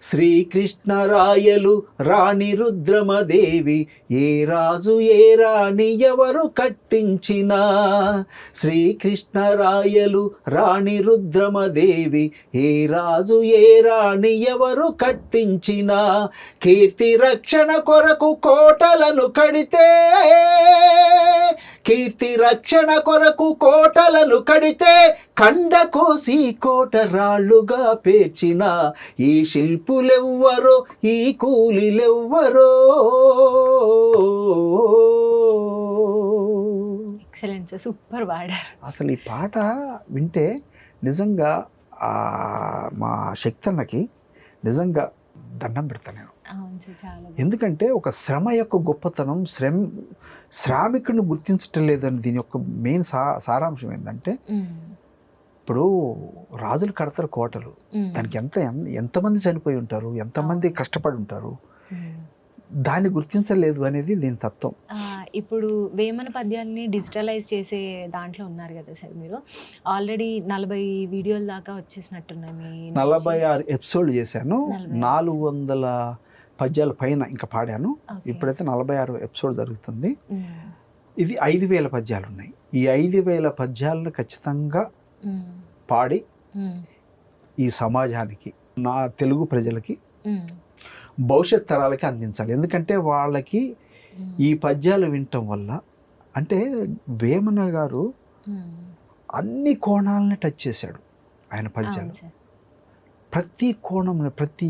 శ్రీకృష్ణరాయలు రాణి రుద్రమదేవి ఏ రాజు ఏ రాణి ఎవరు కట్టించినా శ్రీకృష్ణరాయలు రాణి రుద్రమదేవి ఏ రాజు ఏ రాణి ఎవరు కట్టించినా కీర్తి రక్షణ కొరకు కోటలను కడితే కీర్తి రక్షణ కొరకు కోటలను కడితే కండ కోసి కోట రాళ్ళుగా పేర్చిన ఈ శిల్పులెవ్వరో ఈ కూలిలెవ్వరో. ఎక్సలెంట్ సార్, సూపర్ పాడారు. అసలు ఈ పాట వింటే నిజంగా మా శక్తన్నకి నిజంగా దండం పెడతాను నేను. ఎందుకంటే ఒక శ్రమ యొక్క గొప్పతనం, శ్రామికుడిని గుర్తించటం లేదని దీని యొక్క మెయిన్ సారాంశం ఏంటంటే, ఇప్పుడు రాజులు కడతారు కోటలు, దానికి ఎంతమంది చనిపోయి ఉంటారు, ఎంతమంది కష్టపడి ఉంటారు, దాన్ని గుర్తించలేదు అనేది దీని తత్వం. ఇప్పుడు వేమన పద్యాన్ని డిజిటలైజ్ చేసే దాంట్లో ఉన్నారు కదా సార్ మీరు. ఆల్రెడీ 40 వీడియోల దాకా వచ్చేసినట్టున్నాయి. 46 ఎపిసోడ్ చేశాను, 400 పద్యాల పైన ఇంకా పాడాను. ఇప్పుడైతే 46 ఎపిసోడ్ జరుగుతుంది. ఇది 5000 పద్యాలు ఉన్నాయి. ఈ 5000 పద్యాలను ఖచ్చితంగా పాడి ఈ సమాజానికి, నా తెలుగు ప్రజలకి, భవిష్యత్ తరాలకి అందించాలి. ఎందుకంటే వాళ్ళకి ఈ పద్యాలు వినటం వల్ల, అంటే వేమన గారు అన్ని కోణాలని టచ్ చేశాడు ఆయన పద్యాలు. ప్రతి కోణం, ప్రతి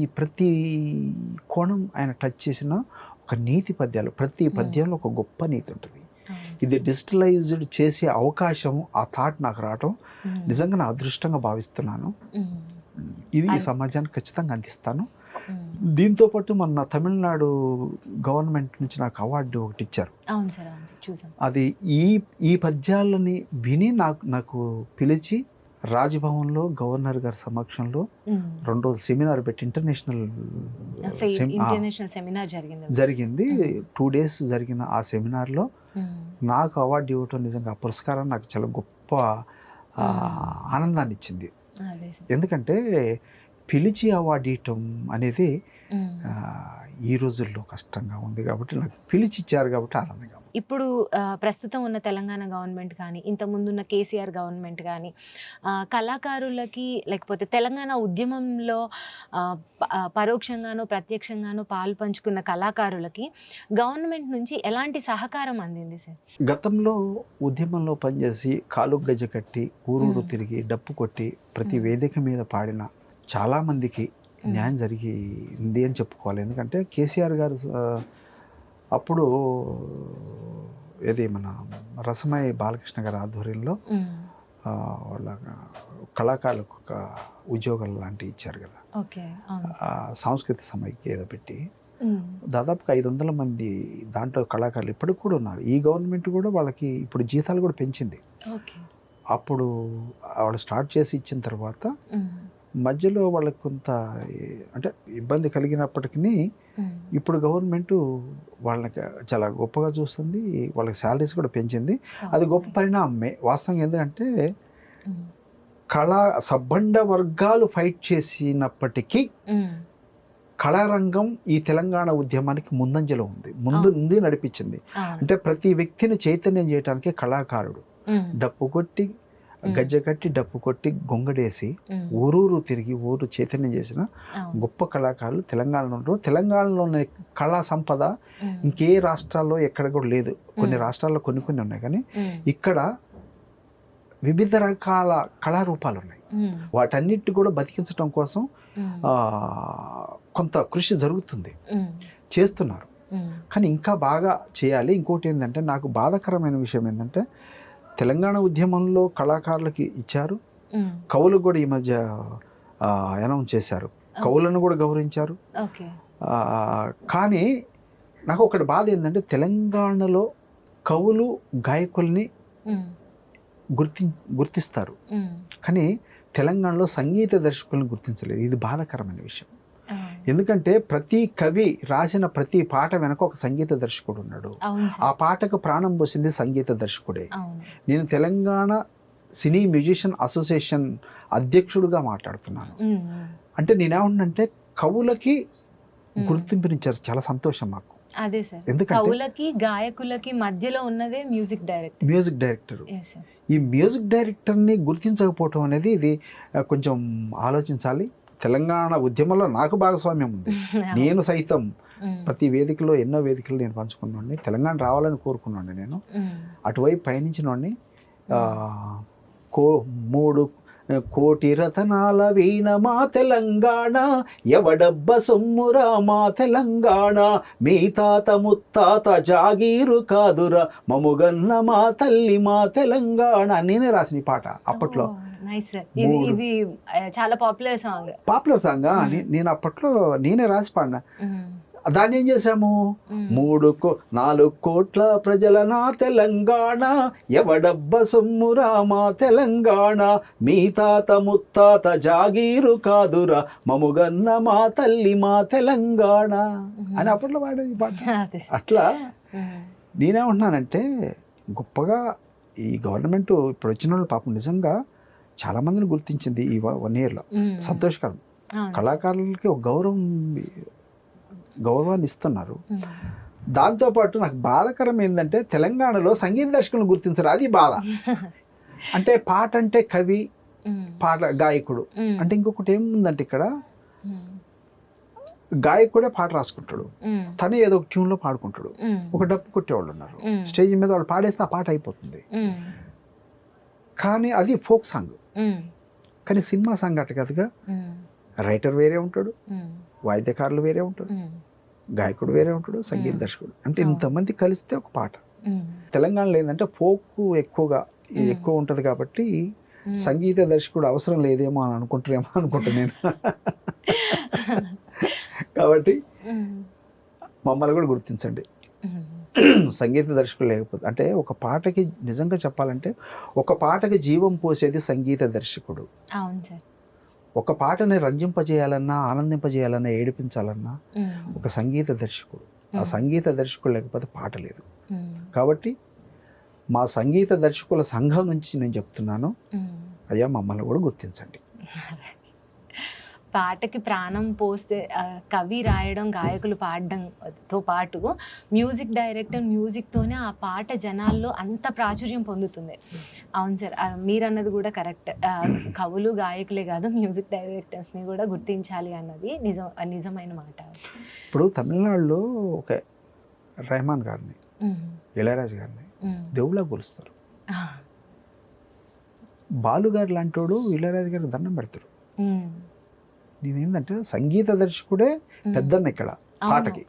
కోణం ఆయన టచ్ చేసిన ఒక నీతి పద్యాలు. ప్రతి పద్యంలో ఒక గొప్ప నీతి ఉంటుంది. ఇది డిజిటలైజ్డ్ చేసే అవకాశం, ఆ థాట్ నాకు రావటం నిజంగా నా అదృష్టంగా భావిస్తున్నాను. ఇది ఈ సమాజానికి ఖచ్చితంగా అందిస్తాను. దీంతో పాటు మన తమిళనాడు గవర్నమెంట్ నుంచి నాకు అవార్డు ఒకటి ఇచ్చారు. అది ఈ పద్యాలని విని నాకు పిలిచి రాజ్భవన్లో గవర్నర్ గారి సమక్షంలో 2 రోజులు సెమినార్ పెట్టి ఇంటర్నేషనల్ సెమినార్ జరిగింది. 2 days జరిగిన ఆ సెమినార్లో నాకు అవార్డు ఇవ్వటం నిజంగా ఆ పురస్కారం నాకు చాలా గొప్ప ఆనందాన్ని ఇచ్చింది. ఎందుకంటే పిలిచి అవార్డు ఇవ్వటం అనేది ఈ రోజుల్లో కష్టంగా ఉంది కాబట్టి నాకు పిలిచి ఇచ్చారు కాబట్టి ఆనందంగా. ఇప్పుడు ప్రస్తుతం ఉన్న తెలంగాణ గవర్నమెంట్ కానీ, ఇంతకుముందున్న కేసీఆర్ గవర్నమెంట్ కానీ, కళాకారులకి లేకపోతే తెలంగాణ ఉద్యమంలో పరోక్షంగానో ప్రత్యక్షంగానో పాలు పంచుకున్న కళాకారులకి గవర్నమెంట్ నుంచి ఎలాంటి సహకారం అందింది సార్? గతంలో ఉద్యమంలో పనిచేసి కాలు గజ్జ కట్టి ఊరూరు తిరిగి డప్పు కొట్టి ప్రతి వేదిక మీద పాడిన చాలామందికి న్యాయం జరిగింది అని చెప్పుకోవాలి. ఎందుకంటే కేసీఆర్ గారు అప్పుడు మన రసమయ్య బాలకృష్ణ గారి ఆధ్వర్యంలో వాళ్ళ కళాకారులకు ఒక ఉద్యోగాలు లాంటివి ఇచ్చారు కదా, సాంస్కృతిక సమైక్య ఏదో పెట్టి దాదాపుగా 500 మంది దాంట్లో కళాకారులు ఇప్పటికి కూడా ఉన్నారు. ఈ గవర్నమెంట్ కూడా వాళ్ళకి ఇప్పుడు జీతాలు కూడా పెంచింది. అప్పుడు వాళ్ళు స్టార్ట్ చేసి ఇచ్చిన తర్వాత మధ్యలో వాళ్ళకి కొంత అంటే ఇబ్బంది కలిగినప్పటికీ ఇప్పుడు గవర్నమెంట్ వాళ్ళకి చాలా గొప్పగా చూస్తుంది, వాళ్ళకి శాలరీస్ కూడా పెంచింది. అది గొప్ప పరిణామమే వాస్తవం. ఎందుకంటే సబ్బండ వర్గాలు ఫైట్ చేసినప్పటికీ కళారంగం ఈ తెలంగాణ ఉద్యమానికి ముందంజలో ఉంది, ముందు నడిపించింది. అంటే ప్రతి వ్యక్తిని చైతన్యం చేయడానికి కళాకారుడు డప్పు కొట్టి గజ్జ కట్టి డప్పు కొట్టి గొంగడేసి ఊరూరు తిరిగి ఊరు చైతన్యం చేసిన గొప్ప కళాకారులు తెలంగాణలో ఉన్నారు. తెలంగాణలోని కళా సంపద ఇంకే రాష్ట్రాల్లో ఎక్కడ కూడా లేదు. కొన్ని రాష్ట్రాల్లో కొన్ని ఉన్నాయి, కానీ ఇక్కడ వివిధ రకాల కళారూపాలు ఉన్నాయి. వాటన్నిటిని కూడా బతికించడం కోసం కొంత కృషి జరుగుతుంది, చేస్తున్నారు. కానీ ఇంకా బాగా చేయాలి. ఇంకోటి ఏంటంటే నాకు బాధాకరమైన విషయం ఏంటంటే తెలంగాణ ఉద్యమంలో కళాకారులకి ఇచ్చారు, కవులకు కూడా ఈ మధ్య అనౌన్స్ చేశారు, కవులను కూడా గౌరవించారు. కానీ నాకు ఒకటి బాధ ఏంటంటే తెలంగాణలో కవులు గాయకుల్ని గుర్తిస్తారు, కానీ తెలంగాణలో సంగీత దర్శకులను గుర్తించలేదు. ఇది బాధాకరమైన విషయం. ఎందుకంటే ప్రతి కవి రాసిన ప్రతి పాట వెనక ఒక సంగీత దర్శకుడు ఉన్నాడు. ఆ పాటకు ప్రాణం పోసింది సంగీత దర్శకుడే. నేను తెలంగాణ సినీ మ్యూజిషియన్ అసోసియేషన్ అధ్యక్షుడుగా మాట్లాడుతున్నాను. అంటే నేనేమంటే కవులకి గుర్తింపునిచ్చారు, చాలా సంతోషం మాకు. అదే సార్, ఎందుకంటే కవులకి గాయకులకి మధ్యలో ఉన్నదే మ్యూజిక్ డైరెక్టర్. ఈ మ్యూజిక్ డైరెక్టర్ని గుర్తించకపోవటం అనేది ఇది కొంచెం ఆలోచించాలి. తెలంగాణ ఉద్యమంలో నాకు భాగస్వామ్యం ఉంది. నేను సైతం ప్రతి వేదికలో ఎన్నో వేదికలు నేను పంచుకున్నాను. తెలంగాణ రావాలని కోరుకున్నాను. నేను అటువైపు పయనించినోడిని. 3 కోటి రతనాల వీణ మా తెలంగాణ, ఎవడబ్బ సొమ్మురా మా తెలంగాణ, మీ తాత ముత్తాత జాగీరు కాదురా, మముగన్న మా తల్లి మా తెలంగాణ. నేనే రాసిన ఈ పాట అప్పట్లో. ఇది చాలా పాపులర్ సాంగ్. నేను అప్పట్లో నేనే రాసి పాడినా. దాన్ని ఏం చేశాము, 4 కోట్ల ప్రజల నా తెలంగాణ, ఎవడబ్బ సొమ్మురా మా తెలంగాణ, మీ తాత ముత్తాత జాగీరు కాదురా, మముగన్న మా తల్లి మా తెలంగాణ అని అప్పట్లో పాడేది పాట. అట్లా నేనేమంటున్నానంటే గొప్పగా ఈ గవర్నమెంట్ ఇప్పుడు వచ్చిన వాళ్ళు పాపం నిజంగా చాలా మందిని గుర్తించింది ఈ 1 yearలో. సంతోషకరం. కళాకారులకి ఒక గౌరవాన్ని ఇస్తున్నారు. దాంతోపాటు నాకు బాధాకరం ఏంటంటే తెలంగాణలో సంగీత దర్శకులను గుర్తించరు. అది బాధ. అంటే పాట అంటే కవి, పాట గాయకుడు అంటే ఇంకొకటి ఏముందంటే ఇక్కడ గాయకుడే పాట రాసుకుంటాడు, తనే ఏదో ఒక ట్యూన్లో పాడుకుంటాడు. ఒక డప్పు కొట్టేవాళ్ళు ఉన్నారు, స్టేజ్ మీద వాళ్ళు పాడేస్తే ఆ పాట అయిపోతుంది. కానీ అది ఫోక్ సాంగ్. కానీ సినిమా సాంగ్ అట్ట కదగా, రైటర్ వేరే ఉంటాడు, వాయిద్యకారులు వేరే ఉంటాడు, గాయకుడు వేరే ఉంటాడు, సంగీత దర్శకుడు. అంటే ఇంతమంది కలిస్తే ఒక పాట. తెలంగాణలో ఏంటంటే ఫోక్ ఎక్కువ ఉంటుంది కాబట్టి సంగీత దర్శకుడు అవసరం లేదేమో అని అనుకుంటా నేను. కాబట్టి మమ్మల్ని కూడా గుర్తించండి. సంగీత దర్శకుడు లేకపోతే అంటే ఒక పాటకి నిజంగా చెప్పాలంటే ఒక పాటకి జీవం పోసేది సంగీత దర్శకుడు. ఒక పాటని రంజింపజేయాలన్నా, ఆనందింపజేయాలన్నా, ఏడిపించాలన్నా ఒక సంగీత దర్శకుడు. ఆ సంగీత దర్శకుడు లేకపోతే పాట లేదు. కాబట్టి మా సంగీత దర్శకుల సంఘం నుంచి నేను చెప్తున్నాను, అయ్యా మమ్మల్ని కూడా గుర్తించండి. పాటకి ప్రాణం పోస్తే కవి రాయడం, గాయకులు పాడడంతో పాటు మ్యూజిక్ డైరెక్టర్ మ్యూజిక్తోనే ఆ పాట జనాల్లో అంత ప్రాచుర్యం పొందుతుంది. అవును సార్, మీరు అన్నది కూడా కరెక్ట్. కవులు గాయకులే కాదు, మ్యూజిక్ డైరెక్టర్స్ని కూడా గుర్తించాలి అన్నది నిజమైన మాట. ఇప్పుడు తమిళనాడులో ఒక రెహమాన్ గారిని, ఇళయరాజు గారిని దేవుళ్ళ కొలుస్తారు. బాలుగారు లాంటోడు ఇళయరాజు గారికి దండం పెడతారు. నేనేంటంటే సంగీత దర్శకుడే పెద్దన్న ఇక్కడ పాటకి.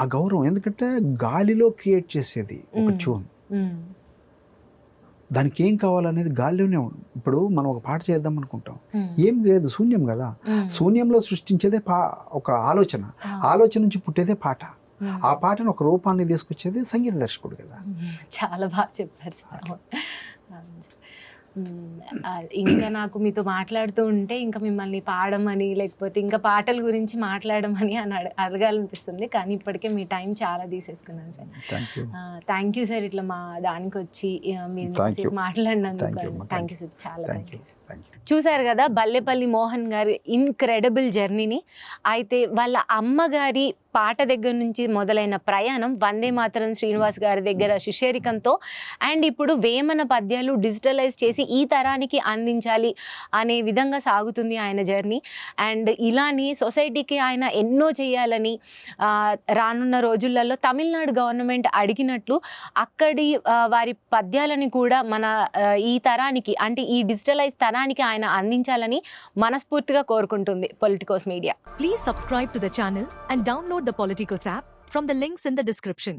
ఆ గౌరవం ఎందుకంటే గాలిలో క్రియేట్ చేసేది ఒక ట్యూన్, దానికి ఏం కావాలనేది గాలిలోనే ఉంది. ఇప్పుడు మనం ఒక పాట చేద్దాం అనుకుంటాం, ఏం లేదు, శూన్యం కదా. శూన్యంలో సృష్టించేదే ఒక ఆలోచన నుంచి పుట్టేదే పాట. ఆ పాటను ఒక రూపాన్ని తీసుకొచ్చేది సంగీత దర్శకుడు కదా. చాలా బాగా చెప్పారు సార్. ఇంకా నాకు మీతో మాట్లాడుతూ ఉంటే ఇంకా మిమ్మల్ని పాడమని లేకపోతే ఇంకా పాటల గురించి మాట్లాడమని అడగాలనిపిస్తుంది, కానీ ఇప్పటికే మీ టైం చాలా తీసేసుకున్నాను సార్. థ్యాంక్ యూ సార్, ఇట్లా మా దానికి వచ్చి మీరు మాట్లాడినందుకు థ్యాంక్ యూ సార్, చాలా థ్యాంక్ యూ. చూశారు కదా బల్లెపల్లి మోహన్ గారి ఇన్క్రెడిబుల్ జర్నీని. అయితే వాళ్ళ అమ్మగారి పాట దగ్గర నుంచి మొదలైన ప్రయాణం వందే మాతరం శ్రీనివాస్ గారి దగ్గర శిష్యరికంతో అండ్ ఇప్పుడు వేమన పద్యాలు డిజిటలైజ్ చేసి ఈ తరానికి అందించాలి అనే విధంగా సాగుతుంది ఆయన జర్నీ. అండ్ ఇలానే సొసైటీకి ఆయన ఎన్నో చేయాలని రానున్న రోజులలో తమిళనాడు గవర్నమెంట్ అడిగినట్లు అక్కడి వారి పద్యాలని కూడా మన ఈ తరానికి అంటే ఈ డిజిటలైజ్ తరానికి ఆయన అందించాలని మనస్ఫూర్తిగా కోరుకుంటుంది Politicos media. Please subscribe to the channel and download the Politicos app from the links in the description.